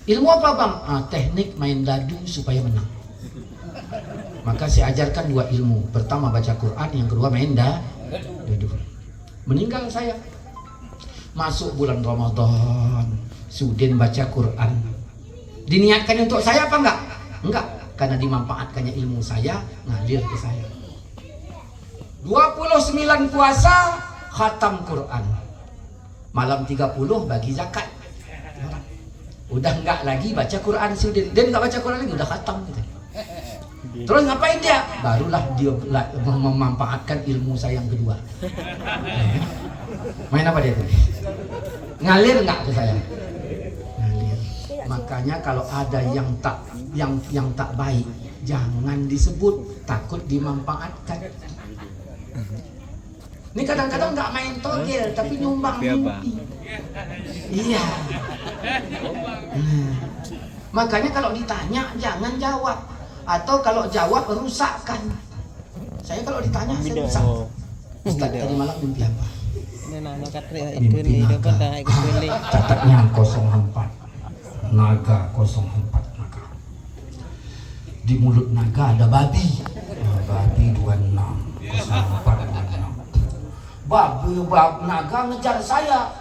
Ilmu apa bang? Teknik main dadu supaya menang. Maka saya ajarkan 2 ilmu. Pertama baca Quran, yang kedua main dadu. Meninggal saya. Masuk bulan Ramadan, Sudin baca Quran. Diniatkan untuk saya apa enggak? Enggak, karena dimanfaatkannya ilmu saya, ngalir ke saya. 29 puasa, khatam Quran. Malam 30 bagi zakat. Udah enggak lagi baca Quran Sudin. Dia enggak baca Quran lagi, udah khatam gitu. Terus ngapain dia? Barulah dia memanfaatkan ilmu saya yang kedua. Main apa dia tuh? Ngalir enggak ke saya? Ngalir. Makanya kalau ada yang tak baik, jangan disebut, takut dimanfaatkan. Ini kadang-kadang nggak main togel, tapi nyumbang mimpi. Iya. Makanya kalau ditanya jangan jawab, atau kalau jawab rusakkan. Saya kalau ditanya saya rusak. Ustaz tadi malam mimpi apa? Mimpi naga. Catatnya 04. Naga 04 naga. Di mulut naga ada babi. Babi 26. 04 26. Babi naga ngejar saya.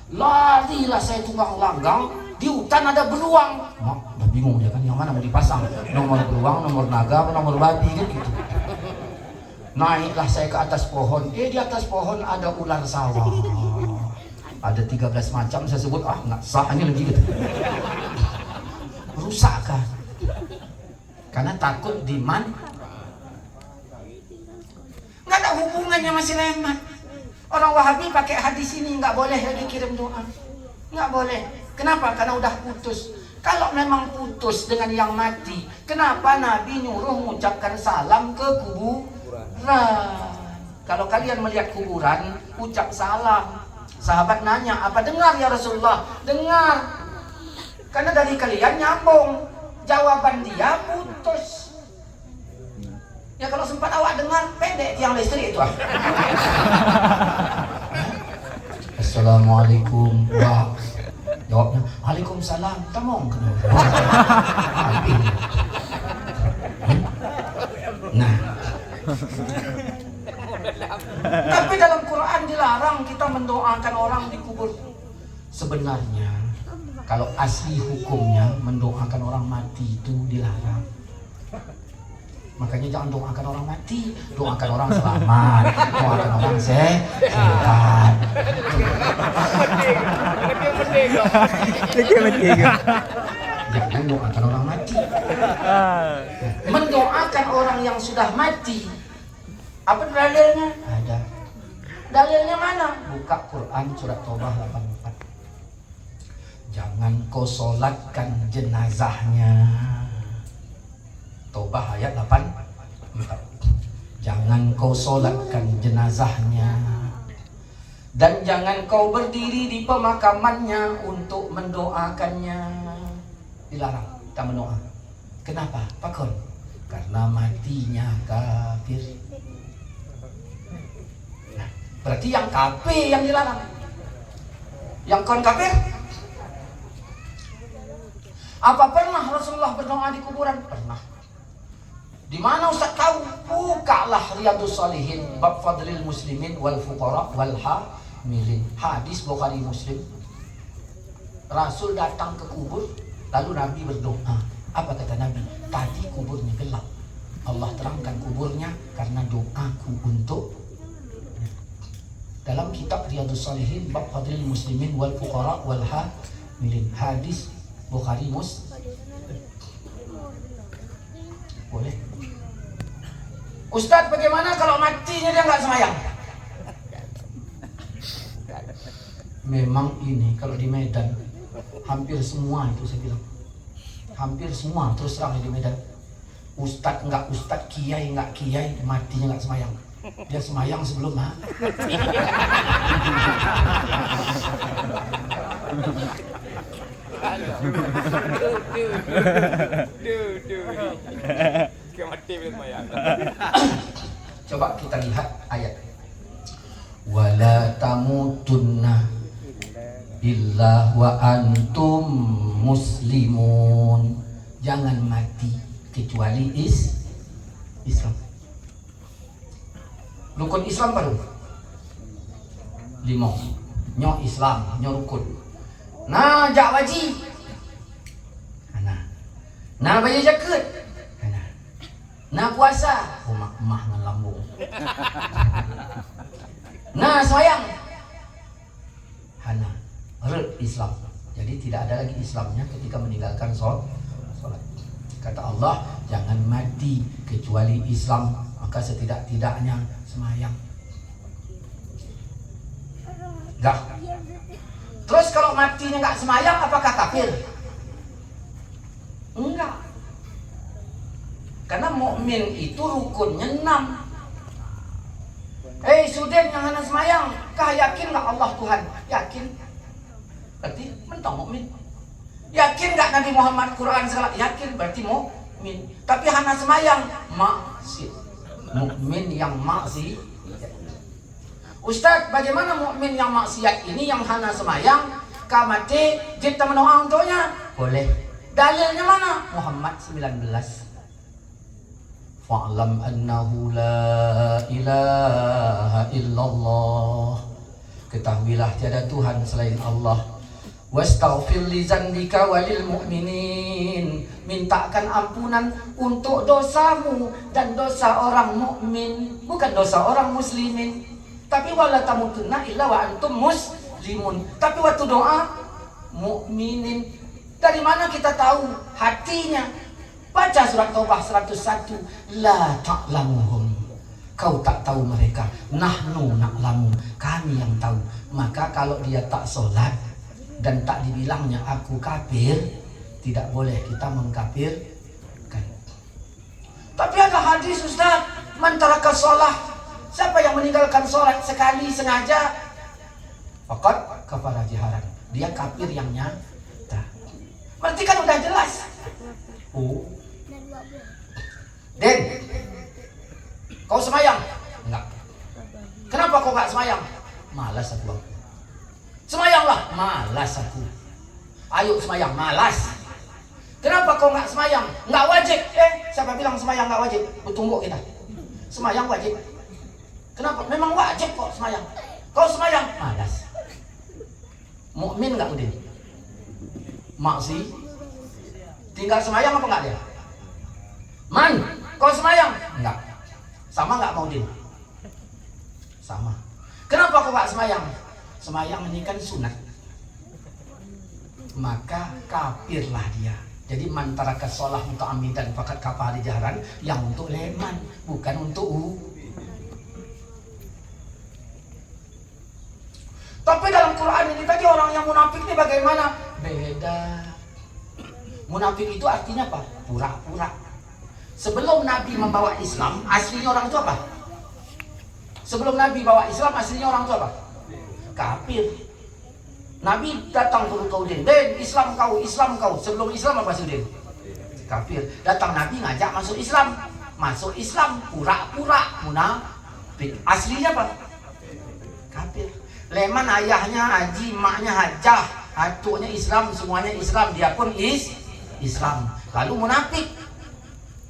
Larilah saya tunggang langgang. Di hutan ada beruang. Udah bingung dia kan, yang mana mau dipasang, nomor beruang, nomor naga, nomor babi kan gitu. Naiklah saya ke atas pohon. Di atas pohon ada ular sawah. Ada 13 macam, saya sebut nggak sah ini lagi gitu. Rusak kan? Karena takut nggak ada hubungannya masih lemat. Orang Wahabi pakai hadis ini nggak boleh lagi kirim doa. Nggak boleh. Kenapa? Karena udah putus. Kalau memang putus dengan yang mati, kenapa Nabi nyuruh mengucapkan salam ke kuburan? Kalau kalian melihat kuburan, ucap salam. Sahabat nanya, apa dengar ya Rasulullah? Dengar. Karena dari kalian nyambung. Jawaban dia putus. Ya kalau sempat awak dengar, pendek tiang listrik itu. Assalamualaikum warahmatullahi. Jawabnya, Waalaikumsalam. Tamong kenapa? Nah, Tapi dalam Quran dilarang kita mendoakan orang di kubur. Sebenarnya kalau asli hukumnya mendoakan orang mati itu dilarang. Makanya jangan doakan orang mati, doakan orang selamat, doakan orang sehat. Jangan doakan orang mati. Mendoakan orang yang sudah mati. Apa dalilnya? Ada. Dalilnya mana? Buka Quran surat Taubah 84. Jangan kau solatkan jenazahnya. Taubah ayat 84. Jangan kau solatkan jenazahnya. Dan jangan kau berdiri di pemakamannya untuk mendoakannya. Dilarang kita mendoa. Kenapa? Pakon? Karena matinya kafir. Nah, berarti yang kafir yang dilarang. Yang kon kafir? Apa pernah Rasulullah berdoa di kuburan? Pernah. Di mana Ustaz tahu? Bukalah Riyadhus Shalihin bab fadlil muslimin wal fuqara wal hamilin. Hadis Bukhari Muslim. Rasul datang ke kubur, lalu Nabi berdoa. Apa kata Nabi? Tadi kuburnya gelap. Allah terangkan kuburnya karena doaku untuk. Dalam kitab Riyadhus Shalihin bab fadlil muslimin wal fuqara wal hamilin. Hadis Bukhari Muslim. Boleh. Ustadz, bagaimana kalau matinya dia nggak semayang? Memang ini kalau di Medan hampir semua itu saya bilang, hampir semua terus terang di Medan. Ustadz nggak ustadz, kiai nggak kiai, matinya nggak semayang. Dia semayang sebelum mati. Coba kita lihat ayat. Wala tamutunna illa wa antum muslimun. Jangan mati kecuali Islam. Rukun Islam baru 5. Nyo Islam, nyo rukun. Nah, jak wajib. Nah, bayar zakat. Nah, puasa. Mak dengan lambung. Nah, sayang. Hana, Islam. Jadi tidak ada lagi Islamnya ketika meninggalkan sholat. Kata Allah, jangan mati kecuali Islam. Maka setidak-tidaknya semayang. Enggak. Terus kalau matinya enggak semayang, apakah kafir? Enggak. Karena mukmin itu rukunnya 6. Suden yang hana semayang, kah yakin enggak Allah Tuhan? Yakin. Berarti mentang mukmin. Yakin enggak Nabi Muhammad Quran segala? Yakin, berarti mukmin. Tapi hana semayang, maksiat. Mukmin yang maksiat. Ustaz, bagaimana mukmin yang maksiat ini yang hana semayang, kah mati, kita mendoa untuknya? Boleh. Dalilnya mana? Muhammad 19. Fa'lam annahu la ilaha illallah. Ketahuilah tiada Tuhan selain Allah. Wastaghfir li dzambika walil mu'minin. Mintakan ampunan untuk dosamu dan dosa orang mukmin, bukan dosa orang muslimin. Tapi wala tamutunna illa wa antum muslimun. Tapi waktu doa mukminin. Dari mana kita tahu hatinya? Baca surat Taubah 101. La ta'lamuhum. Kau tak tahu mereka. Nahnu na'lamu. Kami yang tahu. Maka kalau dia tak sholat dan tak dibilangnya aku kafir, tidak boleh kita mengkafirkan. Tapi ada hadis Ustaz, man taraka sholat, siapa yang meninggalkan sholat sekali sengaja, faqad kafara jiharan. Dia kafir yang nyata. Berarti kan udah jelas. Den, kau semayang? Enggak. Kenapa kau enggak semayang? Malas aku. Semayanglah. Malas aku. Ayo semayang. Malas. Kenapa kau enggak semayang? Enggak wajib. Siapa bilang semayang enggak wajib? Bertumbuk kita. Semayang wajib. Kenapa? Memang wajib kok semayang. Kau semayang? Malas. Mukmin nggak Udin? Maksi. Tinggal semayang apa nggak dia? Man, kau semayang? Enggak. Sama nggak mau Udin? Sama. Kenapa kau nggak semayang? Semayang ini kan sunat. Maka kafirlah dia. Jadi mantaraka sholah untuk amidan fakat kafar di jaharan, yang untuk leman, bukan untuk Tapi dalam Quran ini tadi orang yang munafik ini bagaimana? Beda. Munafik itu artinya apa? Pura-pura. Sebelum Nabi membawa Islam, aslinya orang itu apa? Sebelum Nabi bawa Islam, aslinya orang itu apa? Kafir. Nabi datang ke Udin, Den, Islam kau. Sebelum Islam apa sih Udin? Kafir. Datang Nabi ngajak masuk Islam. Masuk Islam, pura-pura munafik. Aslinya apa? Kafir. Leman ayahnya haji, maknya hajah, atuknya Islam, semuanya Islam, dia pun Islam. Lalu munafik,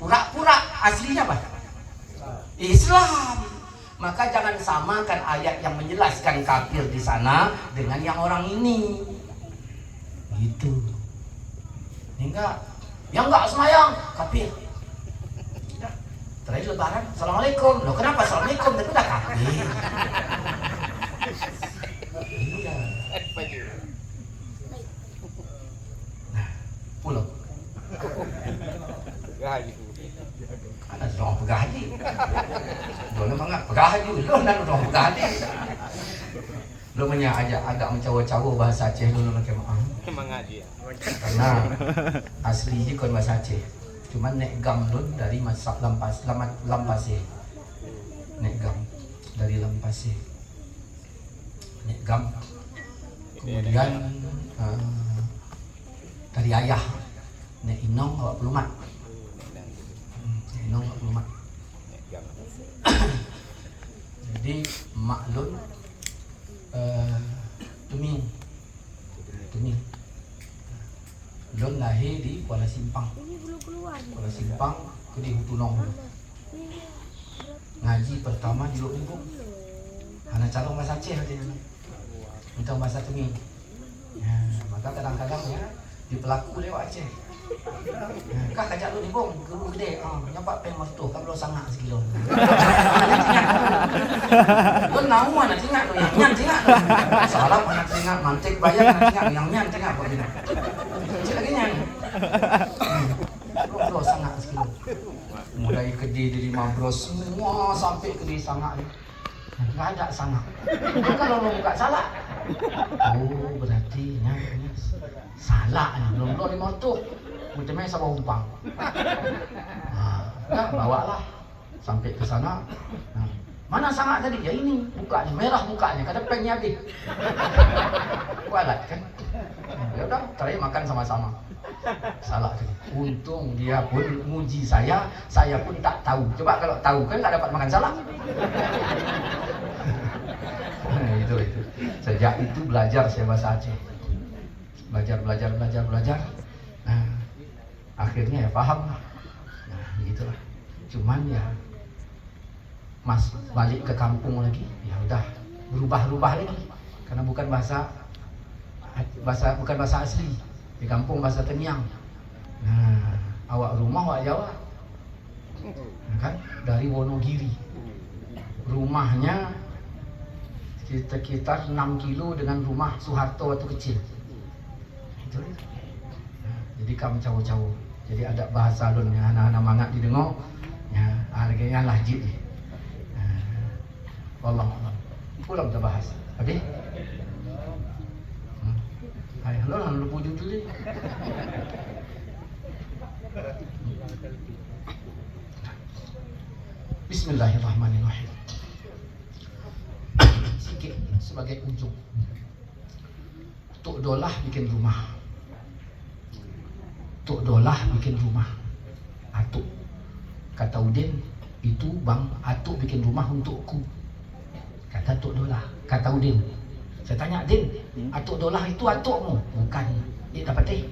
pura-pura, aslinya apa? Islam. Maka jangan samakan ayat yang menjelaskan kafir di sana dengan yang orang ini. Gitu. Ini enggak, yang enggak semayang kafir. Terakhir lebaran, assalamualaikum. Loh kenapa assalamualaikum? Tapi udah kafir. Nah, pulang. Ada orang pegahaji. Dulu memang pegahaji, lu nak orang pegahaji. Lu agak mencawa-cawa bahasa Aceh dulu macam Mengaji. Karena asli je kon bahasa Aceh. Cuma nek gam lu dari masak lampase. Nek gam dari lampase. Nek gam. Kemudian dari ayah nek inong awak pelumat. Inong awak pelumat. Jadi maklun Tuming. Lun lahir di Kuala Simpang. Kuala Simpang ke di Hutunong. Ngaji pertama di Lubung. Anak calon bahasa Aceh aja. Minta bahasa Tuming. Ya, maka kadang-kadang ya di pelaku lewat Aceh. Kak kajak lu ni bong, guru gede. Nyampak pen mas tu, kan belum sangat sekilo. Lu nau mana tinggal lu, yang nyan tinggal. Salah mana tinggal, mantik bayar mana tinggal, yang nyan tinggal apa ini? Cik lagi nyan. Belum sangat sekilo. Mulai gede dari Mabros semua sampai gede sangat ni. Enggak ada sangat. Kalau lu buka salah. Oh berarti nyan salah ni, belum di motor. Macamnya sama umpang. Nah, bawalah sampai ke sana. Nah, mana sangat tadi? Ya ini mukanya merah mukanya, kada pennya habis. Kualat kan? Ya udah, terakhir makan sama-sama. Salah kan? Untung dia pun muji saya pun tak tahu. Coba kalau tahu kan tak dapat makan salah. Nah, itu. Sejak itu belajar saya bahasa Aceh. Belajar. Nah, akhirnya ya paham. Nah, gitulah. Cuman ya Mas balik ke kampung lagi, ya udah berubah lagi karena bukan bahasa asli. Di kampung bahasa Temiang. Nah, awak rumah awak Jawa. Nah, kan dari Wonogiri. Rumahnya sekitar 6 kilo dengan rumah Soeharto waktu kecil. Itu. Nah, jadi kamu cawo-cawo. Jadi ada bahasa lun yang anak-anak mangat didengar. Ya, harganya lahjid. Allah. Pulang kita bahas. Habis? Hai, halo lah lu pujuk dulu. Bismillahirrahmanirrahim. Sikit sebagai ujung. Tok Dolah bikin rumah. Atuk. Kata Udin, itu bang Atuk bikin rumah untukku. Kata Tok Dolah. Kata Udin, saya tanya Din, Atuk Dolah itu atukmu? Bukan. Dia dapat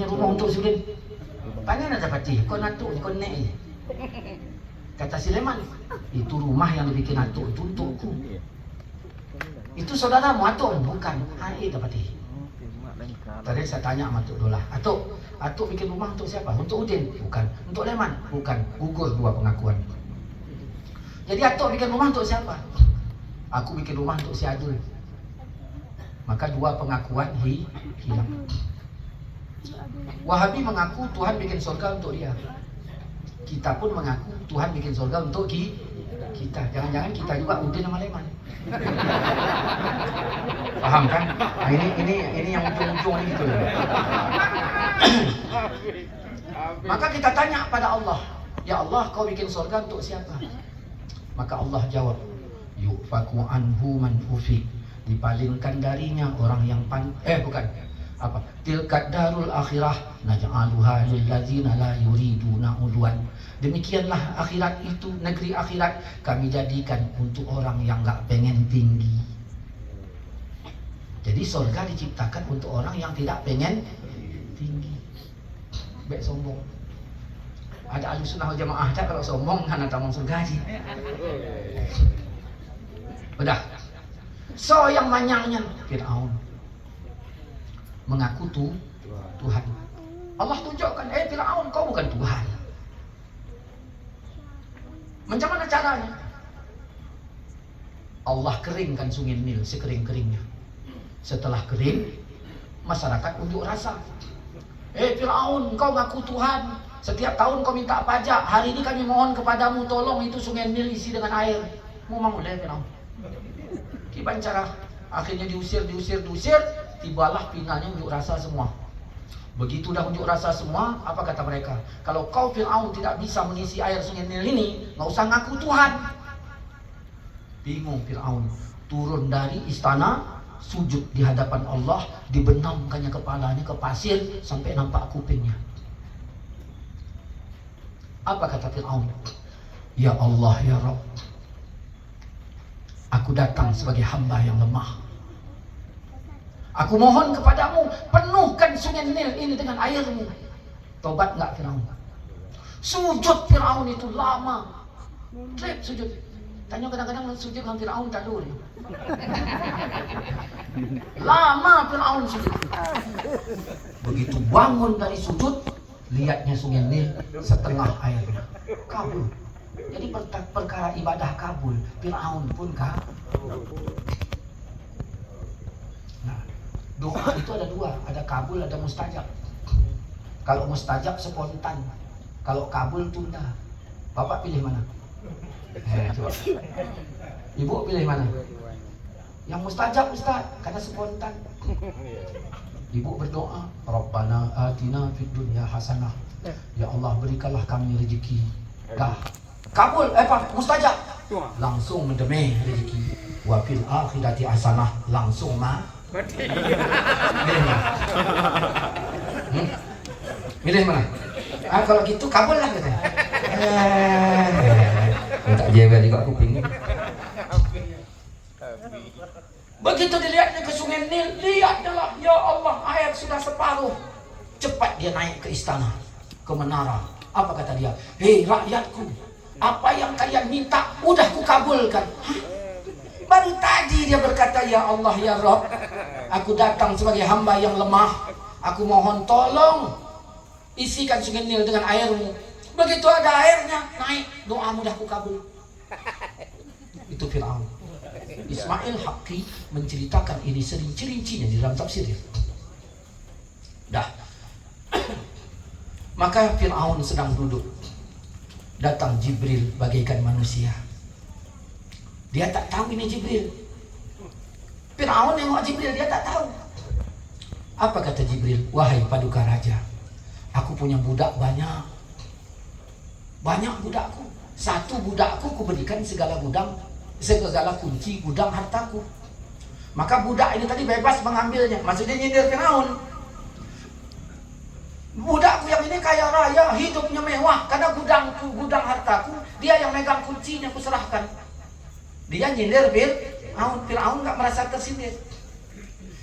rumah untuk si Udin. Panggil nak dapat kau atuk, kau nek je. Kata si Leman, itu rumah yang dibikin atuk itu untukku. Itu saudaramu atuk? Bukan. Dapat ini. Tadi saya tanya sama Atuk Dolah, Atuk bikin rumah untuk siapa? Untuk Udin? Bukan. Untuk Leman? Bukan. Gugur dua pengakuan. Jadi Atuk bikin rumah untuk siapa? Aku bikin rumah untuk si Adul. Maka dua pengakuan hilang. Wahabi mengaku Tuhan bikin surga untuk dia. Kita pun mengaku Tuhan bikin surga untuk kita. Jangan-jangan kita juga Udin sama Leman. Paham kan? Nah, ini yang ujung-ujung ini gitu. Maka kita tanya pada Allah, ya Allah, kau bikin surga untuk siapa? Maka Allah jawab, yufaku anhu man ufik, dipalingkan darinya orang yang tilkat darul akhirah naj'aluha lil ladzina la yuriduna udwan. Demikianlah akhirat itu, negeri akhirat kami jadikan untuk orang yang enggak pengen tinggi. Jadi surga diciptakan untuk orang yang tidak pengen tinggi. Baik sombong. Ada ahli sunnah wal jamaah tak kalau sombong karena tamang surga aja. Udah. So yang manyangnya Fir'aun mengaku Tuhan. Allah tunjukkan, Fir'aun, kau bukan Tuhan. Macam mana caranya? Allah keringkan sungai Nil sekering-keringnya. Setelah kering, masyarakat unjuk rasa. Fir'aun, kau ngaku Tuhan. Setiap tahun kau minta pajak. Hari ini kami mohon kepadamu, tolong itu sungai Nil isi dengan air. Mau mulai Fir'aun. Gimana cara? Akhirnya diusir. Tibalah pinanya unjuk rasa semua. Begitu dah unjuk rasa semua, apa kata mereka? Kalau kau Fir'aun tidak bisa mengisi air sungai Nil ini, nggak usah ngaku Tuhan. Bingung Fir'aun, turun dari istana, sujud di hadapan Allah, dibenamkannya kepalanya ke pasir sampai nampak kupingnya. Apa kata Fir'aun? Ya Allah, ya Rabb, aku datang sebagai hamba yang lemah. Aku mohon kepadamu, penuhkan sungai Nil ini dengan airmu. Tobat enggak Fir'aun? Sujud Fir'aun itu lama. Trip sujud. Tanya kadang-kadang sujud dengan Fir'aun tak dulu. Lama Fir'aun sujud. Begitu bangun dari sujud, lihatnya sungai Nil setengah airnya. Kabul. Jadi perkara ibadah kabul, Fir'aun pun kabul. Doa itu ada dua, ada kabul, ada mustajab. Kalau mustajab spontan, kalau kabul tunda. Bapak pilih mana? Coba. Ibu pilih mana? Yang mustajab Ustaz, karena spontan. Ibu berdoa, Rabbana atina fid dunya hasanah. Ya Allah, berikanlah kami rezeki. Dah. Kabul, mustajab. Langsung mendemih rezeki. Wa fil akhirati hasanah, langsung milih mana? Kalau gitu kabul lah katanya. Tak jewel juga kuping. Begitu dilihatnya ke sungai Nil, lihatlah, ya Allah, air sudah separuh. Cepat dia naik ke istana, ke menara. Apa kata dia? Hei rakyatku, apa yang kalian minta udah kukabulkan. Baru tadi dia berkata, ya Allah, ya Rabb, aku datang sebagai hamba yang lemah. Aku mohon tolong isikan sungai Nil dengan airmu. Begitu ada airnya, naik, doamu dah kukabul. Itu Fir'aun. Ismail Haqqi menceritakan ini serinci-rincinya di dalam tafsirnya. Dah. Maka Fir'aun sedang duduk. Datang Jibril bagaikan manusia. Dia tak tahu ini Jibril. Fir'aun nengok Jibril, dia tak tahu. Apa kata Jibril? Wahai paduka raja, aku punya budak banyak. Banyak budakku. Satu budakku kuberikan segala kunci gudang hartaku. Maka budak ini tadi bebas mengambilnya. Maksudnya nyindir Fir'aun. Budakku yang ini kaya raya, hidupnya mewah, karena gudang hartaku, dia yang megang kuncinya, kuserahkan. Dia nyindir Fir'aun gak merasa tersindir.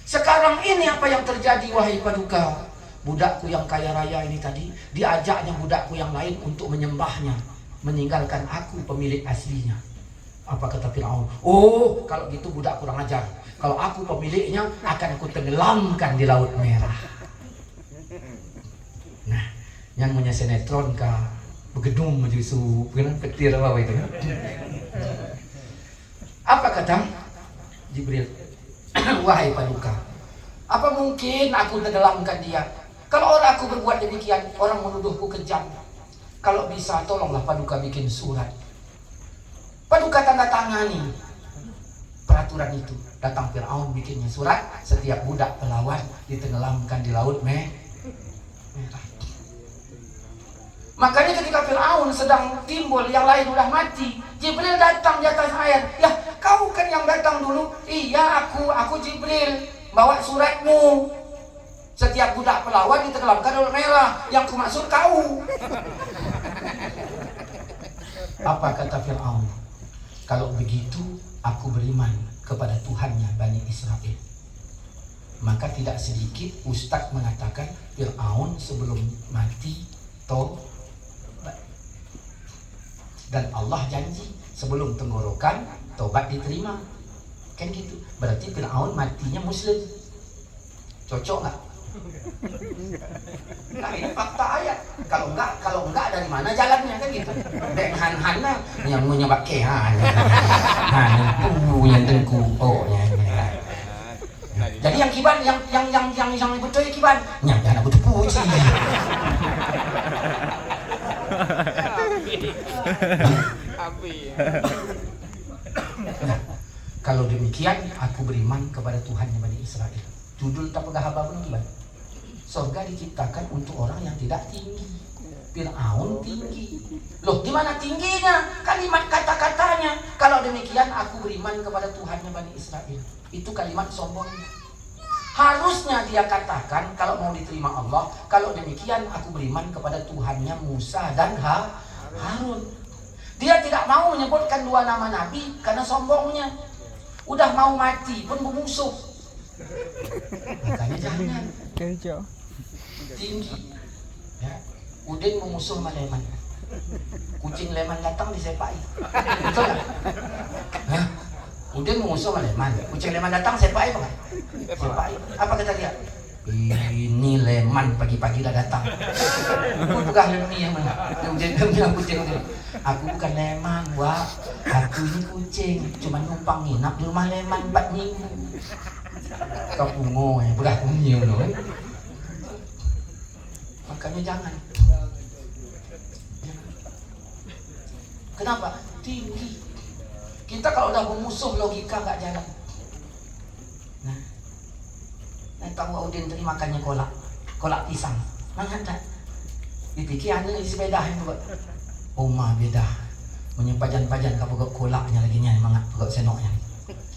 Sekarang ini apa yang terjadi wahai paduka? Budakku yang kaya raya ini tadi, diajaknya budakku yang lain untuk menyembahnya. meninggalkan aku pemilik aslinya. Apa kata Fir'aun? Oh, kalau gitu budak kurang ajar. Kalau aku pemiliknya akan aku tenggelamkan di Laut Merah. Nah, yang punya sinetron kah begedum majusu, bukan petir apa itu kan? Apa kata Jibril? Wahai Paduka, apa mungkin aku tenggelamkan dia? Kalau orang aku berbuat demikian, orang menuduhku kejam. Kalau bisa, tolonglah Paduka bikin surat. Paduka tanda tangani peraturan itu. Datang Fir'aun bikinnya surat, setiap budak pelawan ditenggelamkan di Laut Merah. Makanya ketika Fir'aun sedang timbul, yang lain udah mati, Jibril datang di atas air. Ya, kau kan yang datang dulu. Iya, aku Jibril, bawa suratmu. Setiap budak pelawan ditenggelamkan di Laut Merah. Yang kumaksud kau. Apa kata Fir'aun? Kalau begitu, aku beriman kepada Tuhannya Bani Israel. Maka tidak sedikit ustaz mengatakan Fir'aun sebelum mati tobat. Dan Allah janji sebelum tenggorokan tobat diterima. Kan gitu. Berarti Fir'aun matinya muslim. Cocok nggak? Nah, ini fakta ayat. Kalau enggak dari mana jalannya kan gitu. Dek han yang menyebab kehan. Yang tengku ohnya. Jadi yang kiban yang betul kiban. Yang jangan betul puji. Kalau demikian aku beriman kepada Tuhan yang Bani Israel. Judul tak pegah apa pun kiban. Surga diciptakan untuk orang yang tidak tinggi. Fir'aun tinggi. Loh, di mana tingginya? Kalimat kata-katanya. Kalau demikian aku beriman kepada Tuhannya Bani Israel. Itu kalimat sombongnya. Harusnya dia katakan kalau mau diterima Allah, kalau demikian aku beriman kepada Tuhannya Musa dan Harun. Dia tidak mau menyebutkan dua nama nabi karena sombongnya. Udah mau mati pun bermusuh. Makanya jangan tinggi. Ya. Udin memusuh sama Leman. Kucing Leman datang disepai. Betul nggak? Hah? Udin memusuh sama Leman. Kucing Leman datang sepai apa? Sepai. Apa kata dia? Ini Leman pagi-pagi dah datang. Aku bukan Lemi yang mana? Udin bilang kucing Udin. Aku bukan Leman, Wak. Aku ini kucing. Cuma numpang nginap di rumah Leman 4 minggu. Kau pungo ya, berat punya loh. Makanya jangan. Kenapa? Tinggi. Kita kalau udah bermusuh logika nggak jalan. Nah, tahu Udin tadi makannya kolak pisang. Mana tak? Dipikir anda isi beda yang buat. Oma beda. Menyepajan-pajan kau buat kolaknya lagi nya, mangat buat senoknya.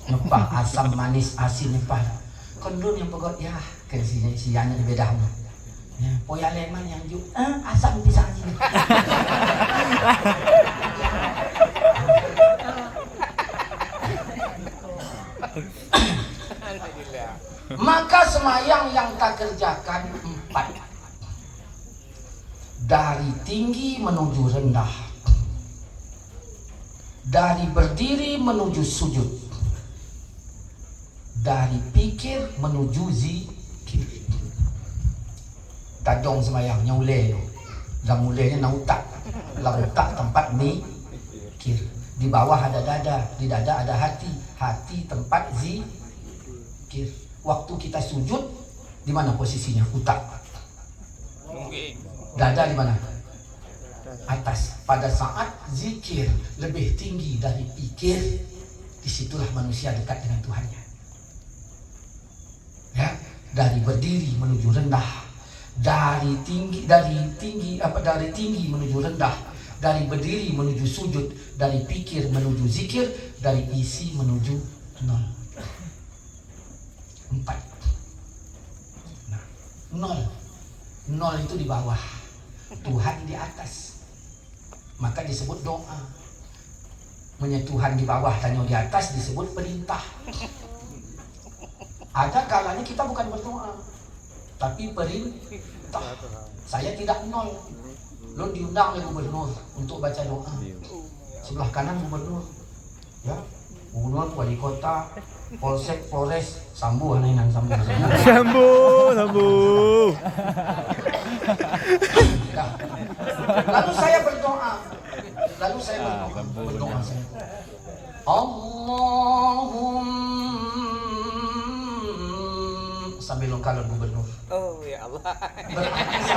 Nyepah asam manis asin nyepah. Kondom yang pegot ya, kan si anu beda mu. Ya, poya Leman yang juk asam pisang sini. Maka semayang yang tak kerjakan 4. Dari tinggi menuju rendah, dari berdiri menuju sujud, dari pikir menuju zikir. Tajong semayang nyuleh, gamulehnya nautak, lautak tempat mikir. Di bawah ada dada, di dada ada hati, hati tempat zikir. Waktu kita sujud, di mana posisinya? Utak. Dada di mana? Atas. Pada saat zikir lebih tinggi dari pikir, disitulah manusia dekat dengan Tuhannya. Ya, dari berdiri menuju rendah, dari tinggi menuju rendah, dari berdiri menuju sujud, dari pikir menuju zikir, dari isi menuju nol. 4. Nah, nol itu di bawah, Tuhan di atas. Maka disebut doa. Tuhan di bawah dan di atas disebut perintah. Ada kalanya kita bukan berdoa, tapi perintah. Saya tidak nol. Lo diundang oleh gubernur untuk baca doa. Sebelah kanan gubernur, ya, gubernur, wali kota, polsek, polres, sambu, anainan sambu. Nah, lalu saya berdoa. Saya. Sambil longkalan gubernur. Oh ya Allah. Berarti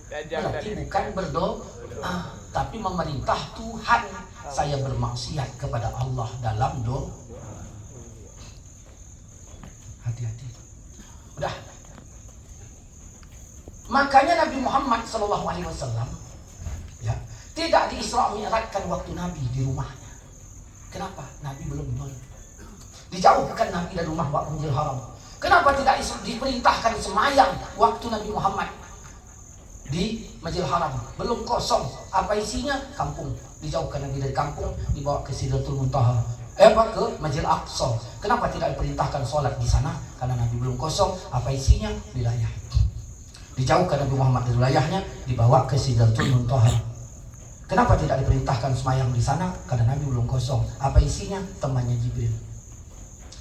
saya di atas. Berarti bukan berdoa, tapi memerintah Tuhan. Saya bermaksiat kepada Allah dalam doa. Hati-hati. Udah. Makanya Nabi Muhammad SAW, ya, tidak di-Isra Mi'rajkan waktu Nabi di rumahnya. Kenapa? Nabi belum dijauhkan Nabi dari rumah Masjidil Haram. Kenapa tidak diperintahkan semayang waktu Nabi Muhammad di Masjidil Haram? Belum kosong. Apa isinya? Kampung. Dijauhkan Nabi dari kampung, dibawa ke Sidratul Muntaha. Ke Masjidil Aqsa. Kenapa tidak diperintahkan sholat di sana? Karena Nabi belum kosong. Apa isinya? Wilayah. Dijauhkan Nabi Muhammad dari wilayahnya, dibawa ke Sidratul Muntaha. Kenapa tidak diperintahkan semayang di sana? Karena Nabi belum kosong. Apa isinya? Temannya Jibril.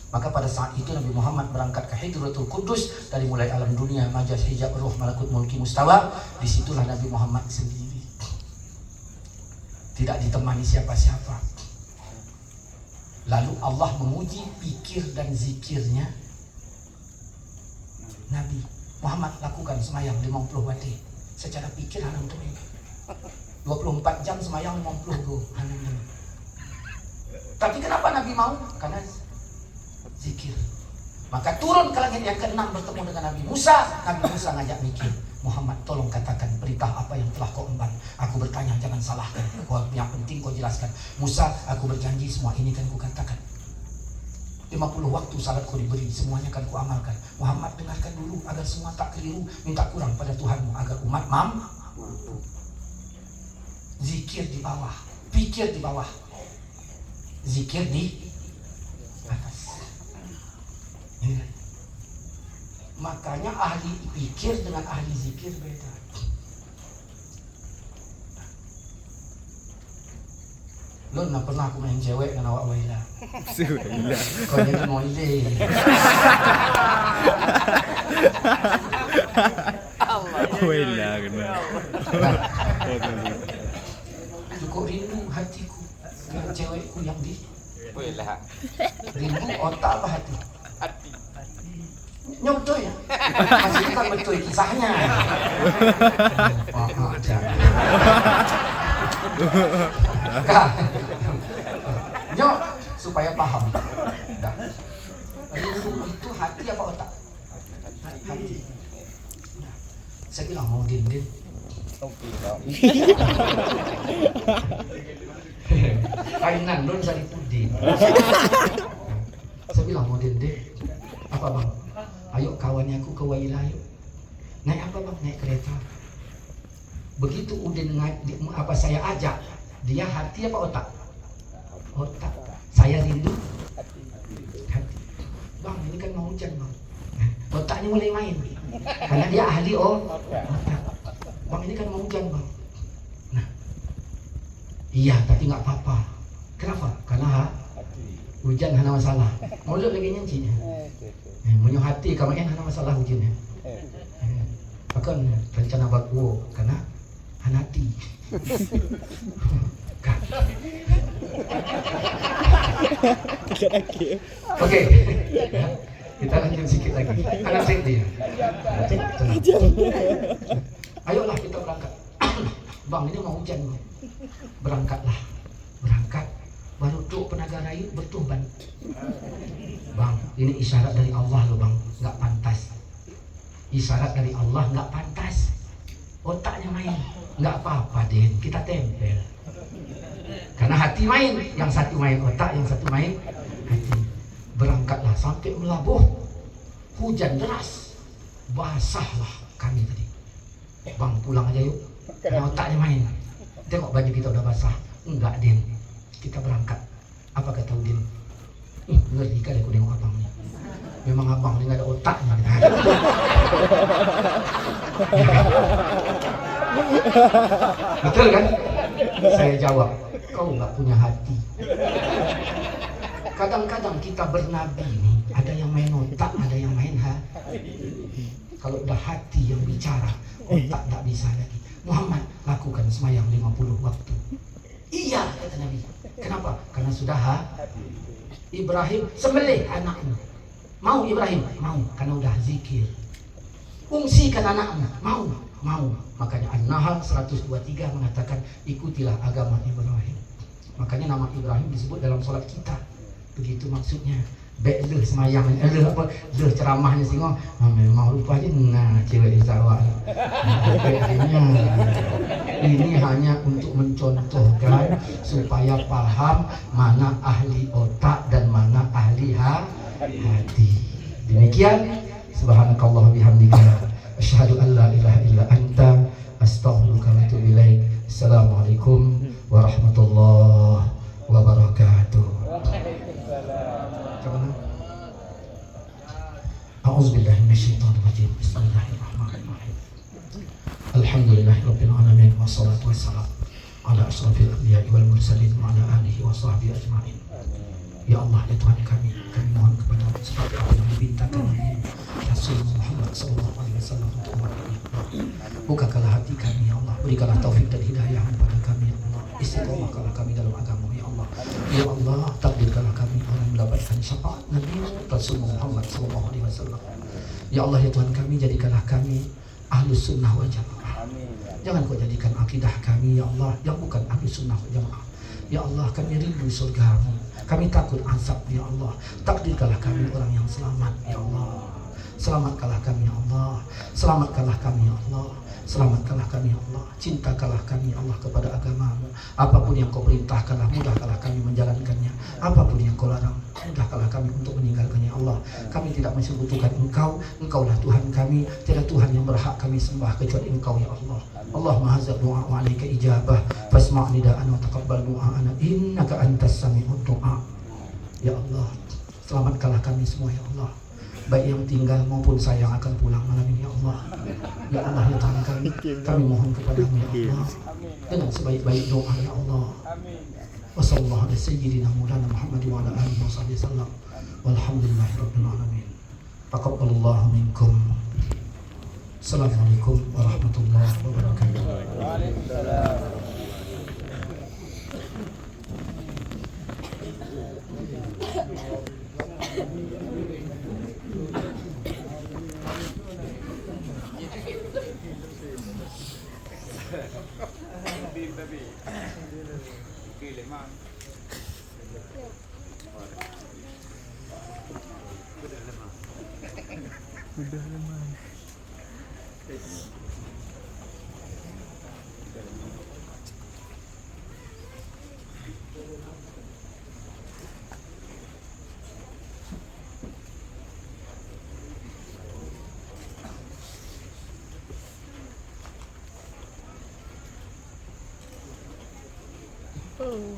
Maka pada saat itu Nabi Muhammad berangkat ke Hidratul Qudus, dari mulai alam dunia, majas, hijab, ruh, malakut, mulki, mustawa. Disitulah Nabi Muhammad sendiri, tidak ditemani siapa-siapa. Lalu Allah memuji pikir dan zikirnya Nabi Muhammad. Lakukan semayang 50 waktu secara pikir, hanam temen 24 jam semayang 50 go, hanam temen. Tapi kenapa Nabi mau? Karena zikir. Maka turun ke langit yang ke-6 bertemu dengan Nabi Musa. Nabi Musa ngajak mikir, Muhammad tolong katakan perintah apa yang telah kau emban. Aku bertanya, jangan salahkan. Yang penting kau jelaskan. Musa, aku berjanji semua ini kan ku katakan. 50 waktu salat kau diberi, semuanya kan ku amalkan. Muhammad dengarkan dulu agar semua tak keliru. Minta kurang pada Tuhanmu agar umat mampu. Zikir di bawah, pikir di bawah, zikir di atas. Ini. Makanya ahli pikir dengan ahli zikir beda. Lo nggak pernah aku main cewek dengan awak Waila. Kau jadi mau ide. Waila kena. Kok rindu hatiku dengan cewekku yang di Waila. rindu otak apa hati? Hati. Nyodoh ya? Masih kan betul kisahnya. Oh, jangan. Nyok, supaya paham. Dah. Rindu itu hati apa otak? Hati. Nah, saya bilang mau din. Kainan don sari puding. Saya bilang mau din. Apa bang? Ayo kawannya aku ke Waila yuk. Naik apa bang? Naik kereta. Begitu Udin apa saya ajak, dia hati apa otak? Otak. Saya rindu hati. Bang, ini kan mau hujan bang. Otaknya mulai main. Karena dia ahli otak. Bang, ini kan mau hujan bang. Nah, iya tapi nggak apa-apa. Kenapa? Karena hujan hana masalah. Mau lihat lagi nyancinya. Menyo hati kamu hana masalah hujannya. Akan rencana baku karena hanati. Oke, kita lanjut sedikit lagi. Anak saya dia. Ayolah kita berangkat. Bang, ini mau hujan bang. Berangkatlah. Berangkat. Baru tuh Penaga Rayu bertuban. Bang, ini isyarat dari Allah loh bang. Nggak pantas. Isyarat dari Allah nggak pantas. Otaknya main. Nggak apa-apa deh, kita tempel. Karena hati main. Yang satu main otak, yang satu main hati. Berangkatlah sampai melabuh. Hujan deras. Basahlah kami tadi. Bang, pulang aja yuk. Karena otaknya main. Tengok baju kita udah basah. Enggak, Din. Kita berangkat. Apa kata Udin? Ngeri kali aku nengok abang nih. Memang abang ini nggak ada otaknya. Betul kan? Saya jawab, kau nggak punya hati. Kadang-kadang kita bernabi nih, ada yang main otak, ada yang main hati. Kalau udah hati yang bicara, otak tak bisa lagi. Muhammad, lakukan semayang 50 waktu. Iya, kata Nabi. Kenapa? Karena sudah Ibrahim, sembelih anakmu. Mau Ibrahim? Mau, karena udah zikir. Ungsikan anakmu? Mau. Makanya An-Nahl 123 mengatakan, ikutilah agama Ibrahim. Makanya nama Ibrahim disebut dalam sholat kita. Begitu maksudnya. Baik leh semayang, leh ceramahnya singo. Memang rupanya cewek Jawa. Ini hanya untuk mencontohkan supaya paham mana ahli otak dan mana ahli hati. Demikian, subhanakallah bihamdika, asyhadu an la ilaha illa anta, astaghfiruka wa atubu ilaik. Assalamualaikum warahmatullahi wabarakatuh. A'udzubillahi minasyaitonir rajim. Bismillahirrahmanirrahim. Alhamdulillahirabbil alamin wassalatu wassalamu ala asyrafil anbiya'i wal mursalin wa ala alihi wa sahbihi ajma'in. Ya Allah, ya Tuhan kami mohon kepada-Mu seperti apa yang dimintakan Nabi Rasul Muhammad sallallahu alaihi wasallam untuk umat ini. Bukakanlah hati kami ya Allah, berikanlah taufik dan hidayah kepada kami ya Allah. Istiqomahkanlah kami dalam agama ya Allah. Ya Allah, takdirkanlah kami orang mendapatkan syafaat Nabi Rasul Muhammad sallallahu alaihi wasallam. Ya Allah, ya Tuhan kami, jadikanlah kami ahlus sunnah wal jamaah. Jangan kau jadikan akidah kami ya Allah yang bukan ahlus sunnah wal jamaah. Ya Allah, kami rindu surga-Mu, kami takut azab ya Allah. Takdirkanlah kami orang yang selamat ya Allah. Selamatkanlah kami ya Allah. Selamatkanlah kami ya Allah. Selamatkanlah kami ya Allah. Cintakanlah kami ya Allah kepada agama-Mu. Apapun yang Kau perintahkanlah, mudahkanlah kami menjalankannya. Apapun yang Kau larang, mudahkanlah kami untuk meninggalkannya ya Allah. Kami tidak mensekutukan Engkau. Engkaulah Tuhan kami. Tiada Tuhan yang berhak kami sembah kecuali Engkau ya Allah. Allahumma hadza du'a wa 'alaika ijabah fasma' nida'ana wa taqabbal du'ana innaka antas sami'ud du'a. Ya Allah, selamatkanlah kami semua ya Allah, baik yang tinggal maupun saya yang akan pulang malam ini ya Allah. Ya Allah, ya Tuhan kami mohon kepada-Mu ya Allah dengan sebaik-baik doa ya Allah. Wassallallahu ala sayyidina Maulana Muhammad wa ala alihi wasallam. Walhamdulillahirabbil alamin. Taqabbalallahu minkum. Assalamualaikum warahmatullahi wabarakatuh. Waalaikumsalam. Udah lemah. Oh.